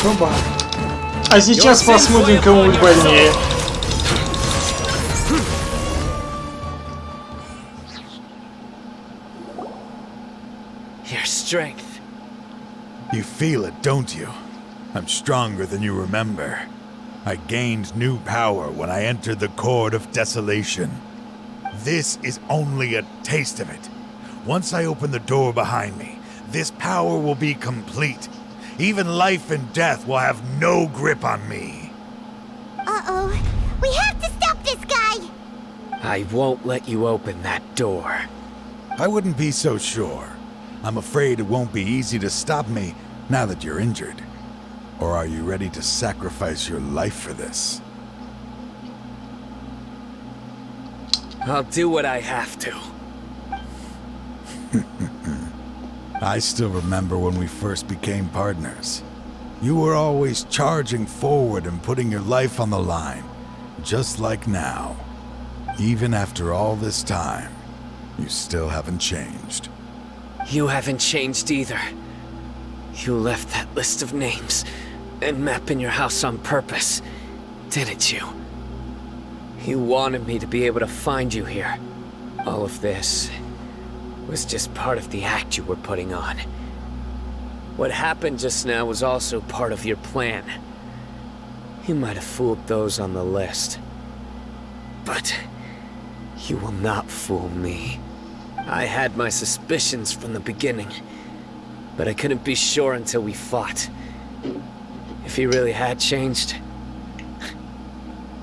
[SPEAKER 1] Оба. А сейчас посмотрим, кому будет больнее.
[SPEAKER 7] Your strength.
[SPEAKER 15] You feel it, don't you? I'm stronger than you remember. I gained new power when I entered the Court of Desolation.
[SPEAKER 16] This is only a taste of it. Once I open the door behind me, this power will be complete. Even life and death will have no grip on me.
[SPEAKER 3] Uh-oh. We have to stop this guy!
[SPEAKER 4] I won't let you open that door.
[SPEAKER 15] I wouldn't be so sure. I'm afraid it won't be easy to stop me now that you're injured. Or are you ready to sacrifice your life for this?
[SPEAKER 4] I'll do what I have to.
[SPEAKER 15] I still remember when we first became partners. You were always charging forward and putting your life on the line, just like now. Even after all this time, you still haven't changed.
[SPEAKER 4] You haven't changed either. You left that list of names and map in your house on purpose, didn't you? You wanted me to be able to find you here. All of this was just part of the act you were putting on. What happened just now was also part of your plan. You might have fooled those on the list, but you will not fool me. I had my suspicions from the beginning, but I couldn't be sure until we fought. If you really had changed,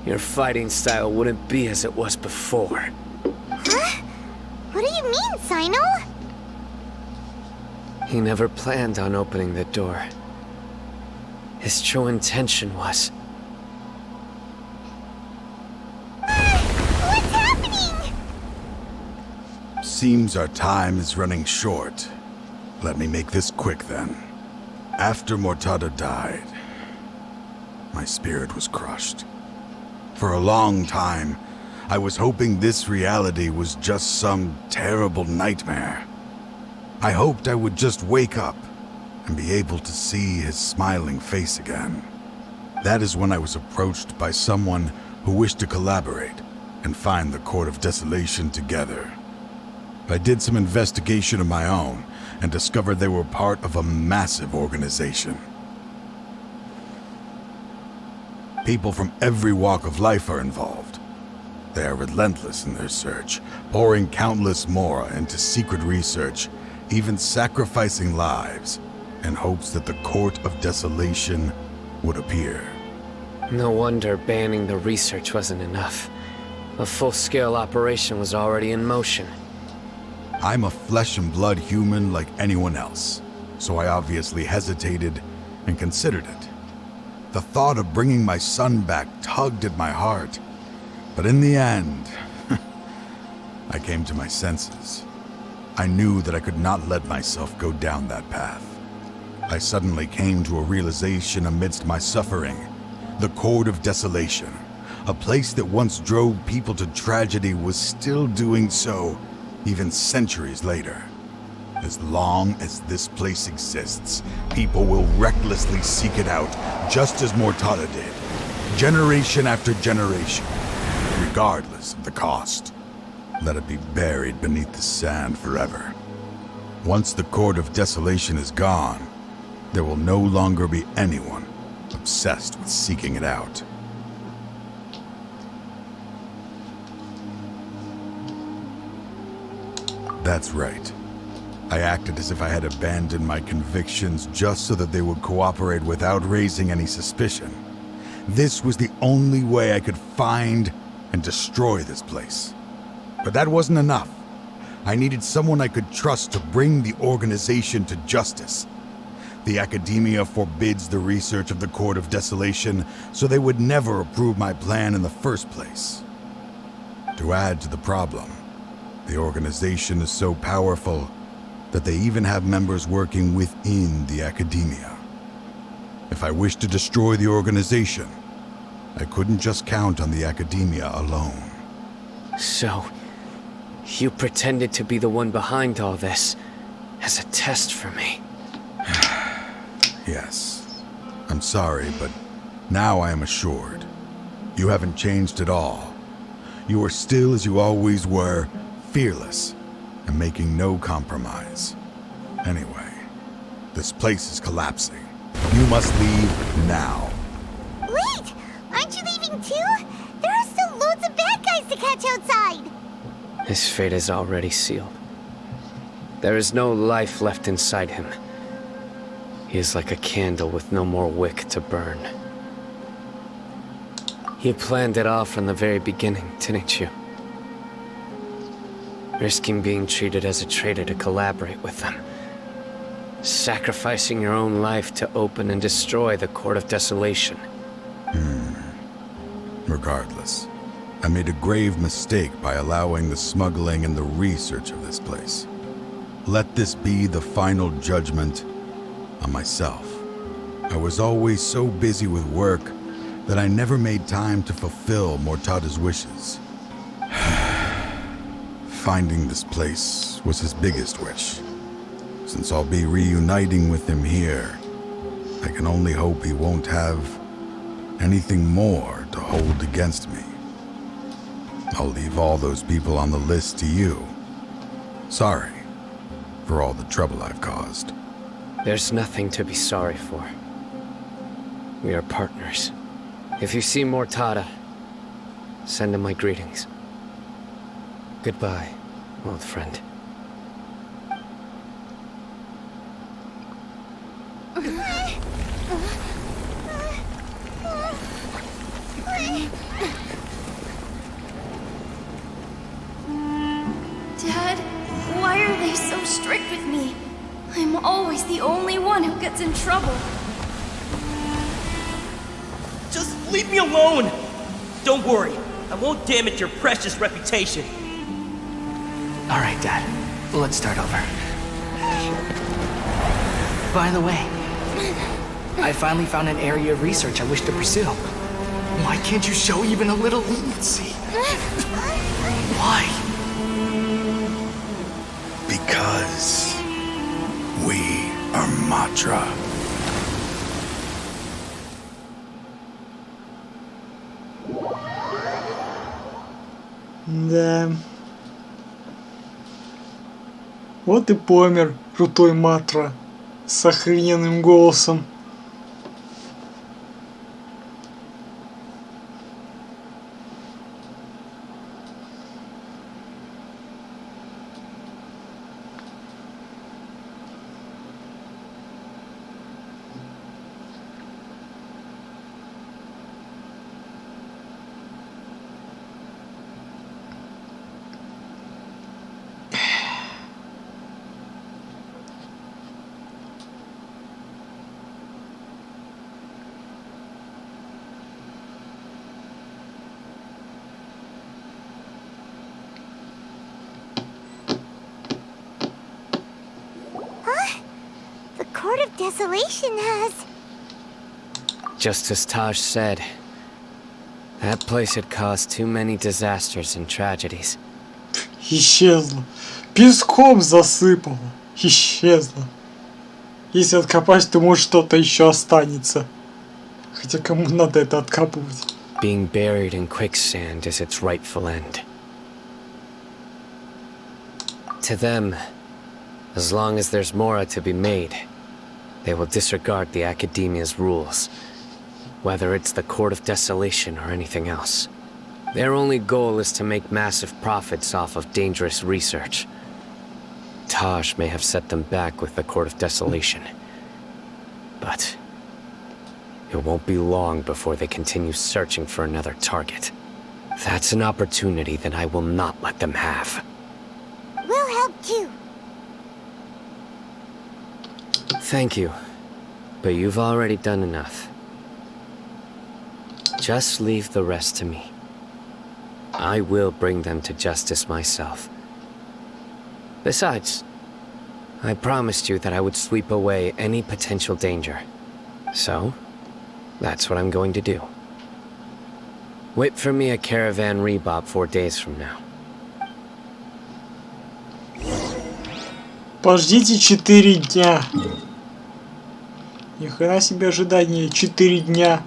[SPEAKER 4] your fighting style wouldn't be as it was before.
[SPEAKER 3] Huh? What do you mean, Sino?
[SPEAKER 4] He never planned on opening the door. His true intention was...
[SPEAKER 3] What's happening?
[SPEAKER 15] Seems our time is running short. Let me make this quick then. After Mortada died, my spirit was crushed. For a long time, I was hoping this reality was just some terrible nightmare. I hoped I would just wake up and be able to see his smiling face again. That is when I was approached by someone who wished to collaborate and find the Court of Desolation together. I did some investigation of my own and discovered they were part of a massive organization. People from every walk of life are involved. They are relentless in their search, pouring countless more into secret research, even sacrificing lives, in hopes that the Court of Desolation would appear.
[SPEAKER 4] No wonder banning the research wasn't enough. A full-scale operation was already in motion.
[SPEAKER 15] I'm a flesh and blood human like anyone else, so I obviously hesitated and considered it. The thought of bringing my son back tugged at my heart, but in the end, I came to my senses. I knew that I could not let myself go down that path. I suddenly came to a realization amidst my suffering. The Court of Desolation, a place that once drove people to tragedy, was still doing so, even centuries later. As long as this place exists, people will recklessly seek it out, just as Mortada did, generation after generation, regardless of the cost. Let it be buried beneath the sand forever. Once the Court of Desolation is gone, there will no longer be anyone obsessed with seeking it out. That's right. I acted as if I had abandoned my convictions just so that they would cooperate without raising any suspicion. This was the only way I could find and destroy this place. But that wasn't enough. I needed someone I could trust to bring the organization to justice. The Academia forbids the research of the Court of Desolation, so they would never approve my plan in the first place. To add to the problem, the organization is so powerful that they even have members working within the Academia. If I wished to destroy the organization, I couldn't just count on the Academia alone.
[SPEAKER 4] So, you pretended to be the one behind all this, as a test for me.
[SPEAKER 15] Yes. I'm sorry, but now I am assured. You haven't changed at all. You are still as you always were, fearless, and making no compromise. Anyway, this place is collapsing. You must leave now.
[SPEAKER 3] Wait! Aren't you leaving too? There are still loads of bad guys to catch outside!
[SPEAKER 4] His fate is already sealed. There is no life left inside him. He is like a candle with no more wick to burn. You planned it all from the very beginning, didn't you? Risking being treated as a traitor to collaborate with them. Sacrificing your own life to open and destroy the Court of Desolation.
[SPEAKER 15] Regardless, I made a grave mistake by allowing the smuggling and the research of this place. Let this be the final judgment on myself. I was always so busy with work that I never made time to fulfill Mortada's wishes. Finding this place was his biggest wish. Since I'll be reuniting with him here, I can only hope he won't have anything more to hold against me. I'll leave all those people on the list to you. Sorry for all the trouble I've caused.
[SPEAKER 4] There's nothing to be sorry for. We are partners. If you see Mortada, send him my greetings. Goodbye, old friend.
[SPEAKER 17] Dad, why are they so strict with me? I'm always the only one who gets in trouble.
[SPEAKER 18] Just leave me alone! Don't worry, I won't damage your precious reputation.
[SPEAKER 13] Alright, Dad. Let's start over. By the way, I finally found an area of research I wish to pursue. Why can't you show even a little leniency? Why?
[SPEAKER 15] Because we are Matra.
[SPEAKER 1] Да. Вот и помер крутой Матра с охрененным голосом.
[SPEAKER 3] Court of Desolation has...
[SPEAKER 4] Just as Taj said, that place had caused too many disasters and tragedies.
[SPEAKER 1] Исчезла. Песком засыпала. Исчезла. Если откопать, то может что-то еще останется. Хотя кому надо это откапывать?
[SPEAKER 4] Being buried in quicksand is its rightful end. To them, as long as there's more to be made, they will disregard the Academia's rules, whether it's the Court of Desolation or anything else. Their only goal is to make massive profits off of dangerous research. Taj may have set them back with the Court of Desolation, but it won't be long before they continue searching for another target. That's an opportunity that I will not let them have.
[SPEAKER 3] We'll help too.
[SPEAKER 4] Thank you, but you've already done enough. Just leave the rest to me. I will bring them to justice myself. Besides, I promised you that I would sweep away any potential danger. So, that's what I'm going to do. Wait for me at Caravan Rebob 4 days from now.
[SPEAKER 1] Подождите 4 дня. Ни хрена себе ожидание. 4 дня.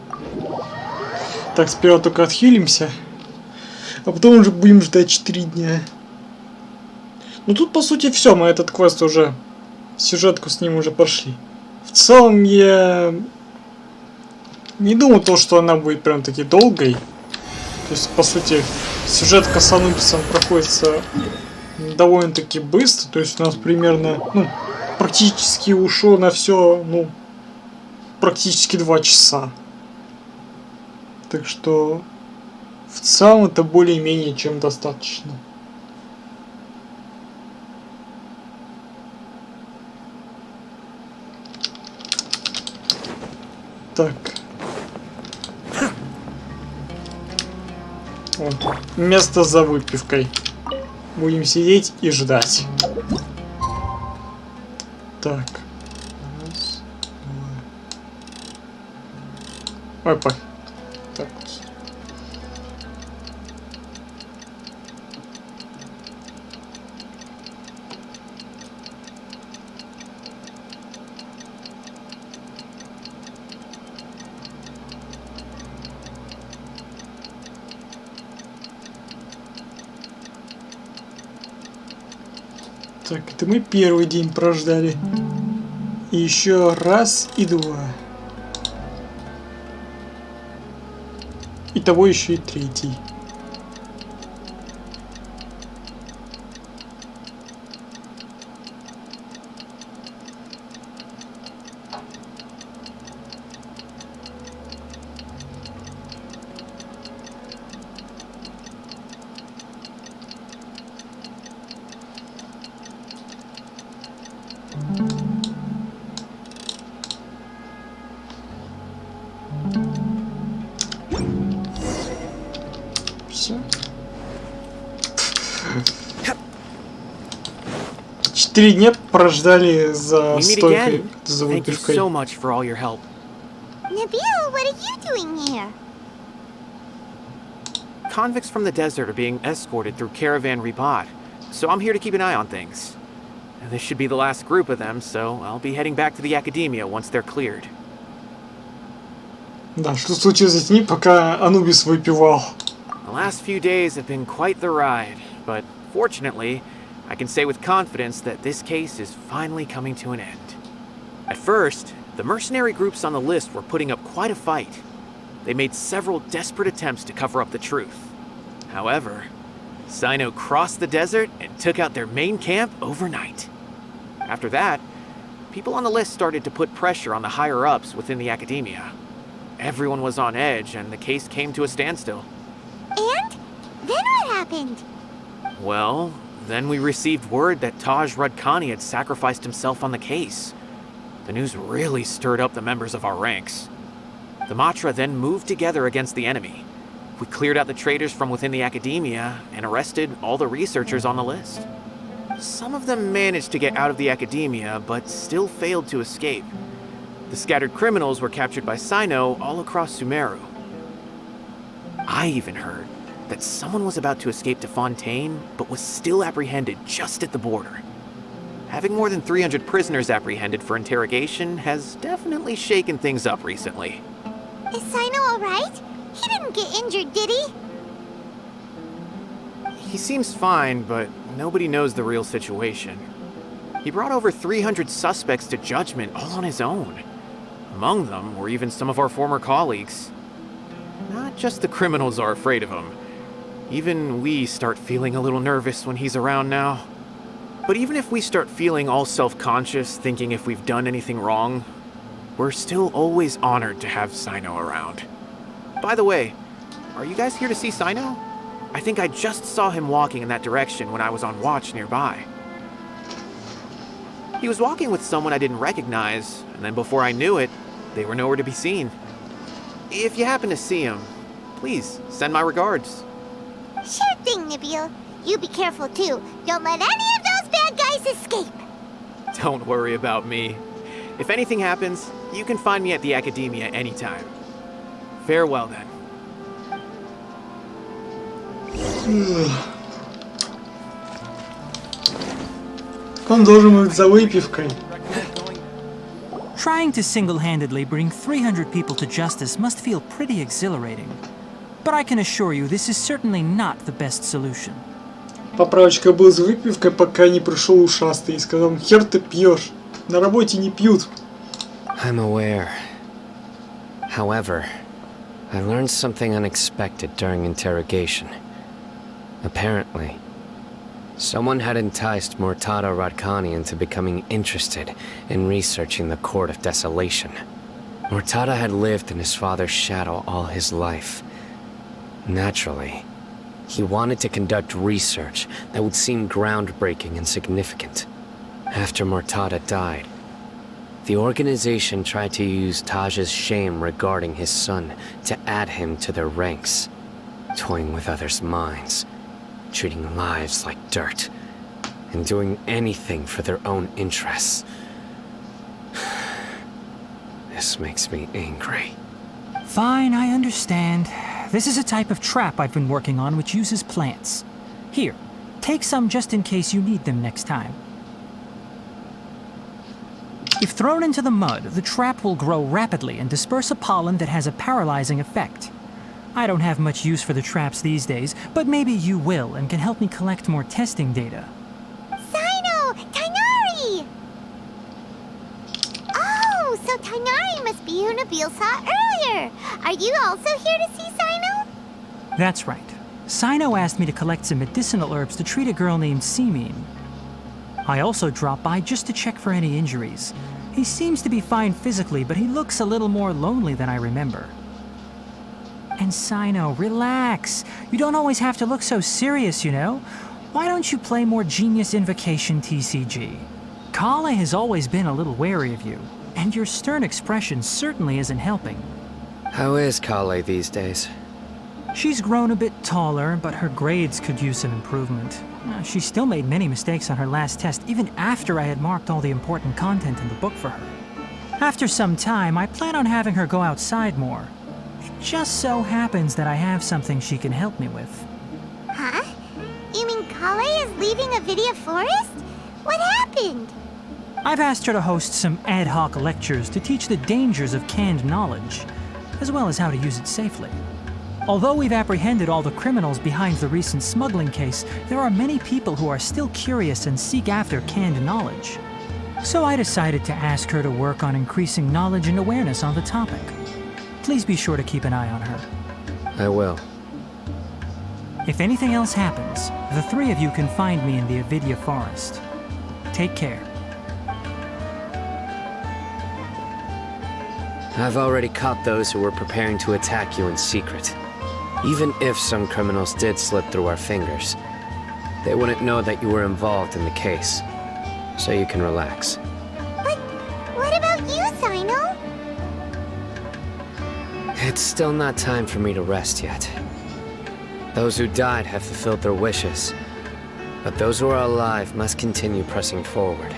[SPEAKER 1] Так, сперва только отхилимся. А потом уже будем ждать 4 дня. Ну тут по сути все. Мы этот квест уже... Сюжетку с ним уже прошли. В целом я... Не думал то, что она будет прям таки долгой. есть, по сути, сюжетка с Анубисом проходится довольно-таки быстро. То есть у нас примерно, ну, практически ушло на все, ну, практически 2 часа. Так что в целом это более-менее чем достаточно. Так. Вот. Место за выпивкой. Будем сидеть и ждать. Так. Раз, два. Опа. Так. Так, это мы первый день прождали. И еще раз и 2. Итого еще и 3. Все. 4 дня прождали за стойкой, за выпивкой.
[SPEAKER 2] So much for all your help.
[SPEAKER 3] Nabil, what are you doing here?
[SPEAKER 2] Convicts from the desert are being escorted through Caravan Rebot, so I'm here to keep an eye on things. This should be the last group of them, so I'll be heading back to the Academia once they're cleared.
[SPEAKER 1] Да, что случилось с ним, пока Анубис выпивал?
[SPEAKER 2] The last few days have been quite the ride, but fortunately, I can say with confidence that this case is finally coming to an end. At first, the mercenary groups on the list were putting up quite a fight. They made several desperate attempts to cover up the truth. However, Sino crossed the desert and took out their main camp overnight. After that, people on the list started to put pressure on the higher-ups within the Academia. Everyone was on edge, and the case came to a standstill.
[SPEAKER 3] And? Then what happened?
[SPEAKER 2] Well, then we received word that Taj Rudkani had sacrificed himself on the case. The news really stirred up the members of our ranks. The Matra then moved together against the enemy. We cleared out the traitors from within the Academia and arrested all the researchers on the list. Some of them managed to get out of the Academia, but still failed to escape. The scattered criminals were captured by Sino all across Sumeru. I even heard that someone was about to escape to Fontaine, but was still apprehended just at the border. Having more than 300 prisoners apprehended for interrogation has definitely shaken things up recently.
[SPEAKER 3] Is Sino alright? He didn't get injured, did he?
[SPEAKER 2] He seems fine, but nobody knows the real situation. He brought over 300 suspects to judgment all on his own. Among them were even some of our former colleagues. Not just the criminals are afraid of him. Even we start feeling a little nervous when he's around now. But even if we start feeling all self-conscious, thinking if we've done anything wrong, we're still always honored to have Sino around. By the way, are you guys here to see Sino? I think I just saw him walking in that direction when I was on watch nearby. He was walking with someone I didn't recognize, and then before I knew it, they were nowhere to be seen. If you happen to see him, please send my regards.
[SPEAKER 3] Sure thing, Nabil. You be careful too. Don't let any of those bad guys escape.
[SPEAKER 2] Don't worry about me. If anything happens, you can find me at the Academia anytime. Farewell then.
[SPEAKER 1] Он должен быть за выпивкой.
[SPEAKER 19] Trying to single-handedly bring 300 people to justice must feel pretty exhilarating. But I can assure you, this is certainly not the best solution.
[SPEAKER 1] Поправочка был за выпивкой, пока не пришел ушастый и сказал: хер ты пьешь, на работе не пьют.
[SPEAKER 4] I'm aware. However, I learned something unexpected during interrogation. Apparently, someone had enticed Mortada Radkani into becoming interested in researching the Court of Desolation. Mortada had lived in his father's shadow all his life. Naturally, he wanted to conduct research that would seem groundbreaking and significant. After Mortada died, the organization tried to use Taj's shame regarding his son to add him to their ranks, toying with others' minds, treating lives like dirt, and doing anything for their own interests. This makes me angry.
[SPEAKER 19] Fine, I understand. This is a type of trap I've been working on which uses plants. Here, take some just in case you need them next time. If thrown into the mud, the trap will grow rapidly and disperse a pollen that has a paralyzing effect. I don't have much use for the traps these days, but maybe you will and can help me collect more testing data.
[SPEAKER 3] Sino! Tighnari! Oh, so Tighnari must be who Nabil saw earlier. Are you also here to see Sino?
[SPEAKER 19] That's right. Sino asked me to collect some medicinal herbs to treat a girl named Simin. I also dropped by just to check for any injuries. He seems to be fine physically, but he looks a little more lonely than I remember. And Sino, relax. You don't always have to look so serious, you know? Why don't you play more Genius Invocation TCG? Kale has always been a little wary of you, and your stern expression certainly isn't helping.
[SPEAKER 4] How is Kale these days?
[SPEAKER 19] She's grown a bit taller, but her grades could use some improvement. She still made many mistakes on her last test, even after I had marked all the important content in the book for her. After some time, I plan on having her go outside more. It just so happens that I have something she can help me with.
[SPEAKER 3] Huh? You mean Kale is leaving Avidia Forest? What happened?
[SPEAKER 19] I've asked her to host some ad hoc lectures to teach the dangers of canned knowledge, as well as how to use it safely. Although we've apprehended all the criminals behind the recent smuggling case, there are many people who are still curious and seek after canned knowledge. So I decided to ask her to work on increasing knowledge and awareness on the topic. Please be sure to keep an eye on her.
[SPEAKER 4] I will.
[SPEAKER 19] If anything else happens, the three of you can find me in the Avidia Forest. Take care.
[SPEAKER 4] I've already caught those who were preparing to attack you in secret. Even if some criminals did slip through our fingers, they wouldn't know that you were involved in the case. So you can relax.
[SPEAKER 3] But what about you, Sino?
[SPEAKER 4] It's still not time for me to rest yet. Those who died have fulfilled their wishes, but those who are alive must continue pressing forward.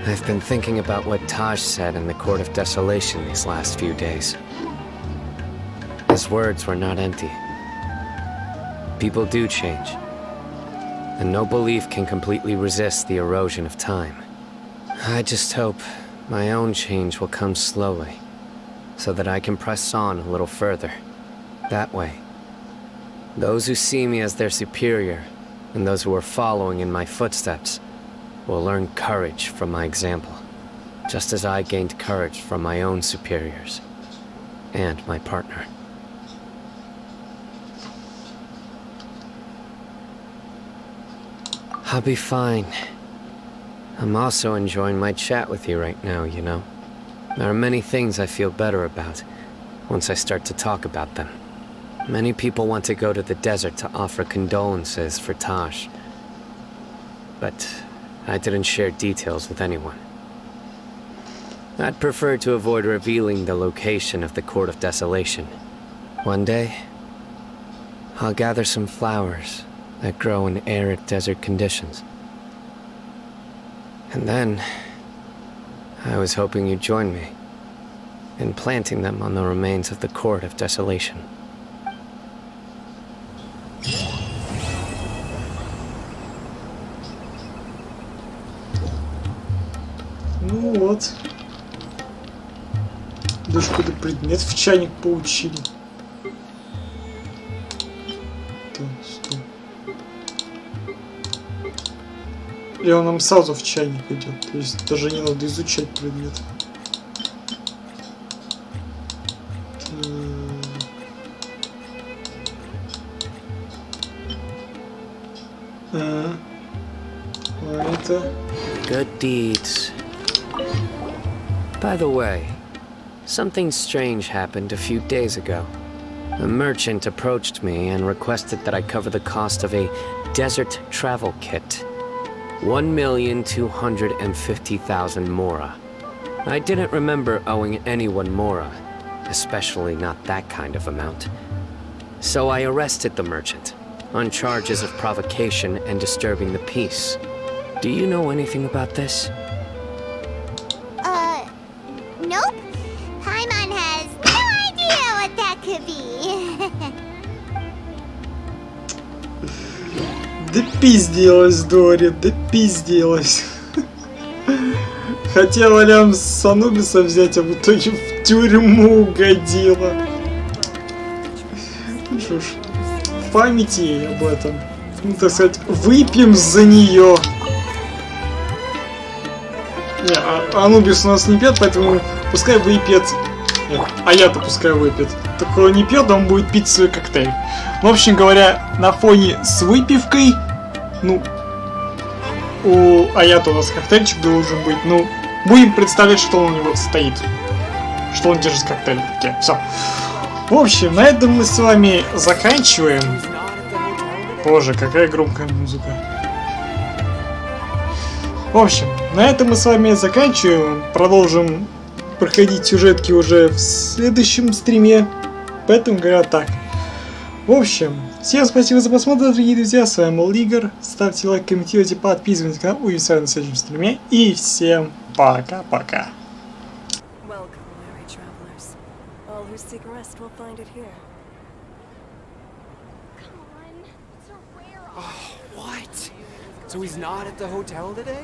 [SPEAKER 4] I've been thinking about what Taj said in the Court of Desolation these last few days. His words were not empty. People do change, and no belief can completely resist the erosion of time. I just hope my own change will come slowly, so that I can press on a little further. That way, those who see me as their superior, and those who are following in my footsteps, will learn courage from my example, just as I gained courage from my own superiors and my partner. I'll be fine. I'm also enjoying my chat with you right now, you know. There are many things I feel better about once I start to talk about them. Many people want to go to the desert to offer condolences for Taj, but I didn't share details with anyone. I'd prefer to avoid revealing the location of the Court of Desolation. One day, I'll gather some flowers that grow in arid desert conditions. And then, I was hoping you'd join me in planting them on the remains of the Court of Desolation.
[SPEAKER 1] Ну вот. Даже какой-то предмет в чайник получили. Так, стоп. Или он нам сразу в чайник идет. То есть даже не надо изучать предмет. Так.
[SPEAKER 4] Good deeds. By the way, something strange happened a few days ago. A merchant approached me and requested that I cover the cost of a desert travel kit. 1,250,000 mora. I didn't remember owing anyone mora, especially not that kind of amount. So I arrested the merchant on charges of provocation and disturbing the peace. Do you know anything about this?
[SPEAKER 3] Nope. Paimon has no idea what that could be.
[SPEAKER 1] Да пизделась, Дори, да пизделась. Хотела лям с Анубиса взять, а в итоге в тюрьму угодила. Ну что ж, в памяти ей об этом. Ну, так сказать, выпьем за нее. Не, Анубис у нас не пьет, поэтому пускай выпьет. Нет, а я-то пускай выпьет. Только он не пьет, он будет пить свой коктейль. В общем говоря, на фоне с выпивкой, ну, у Аята у нас коктейльчик должен быть. Ну, будем представлять, что он у него стоит. Что он держит коктейль в руке. Все. В общем, на этом мы с вами заканчиваем. Боже, какая громкая музыка. В общем, на этом мы с вами заканчиваем. Продолжим проходить сюжетки уже в следующем стриме. Поэтому говоря так. В общем, всем спасибо за просмотр, дорогие друзья. С вами был Игорь. Ставьте лайк, комментируйте, подписывайтесь на канал. Увидимся на следующем стриме. И всем пока-пока.
[SPEAKER 20] What? So he's not at the hotel today?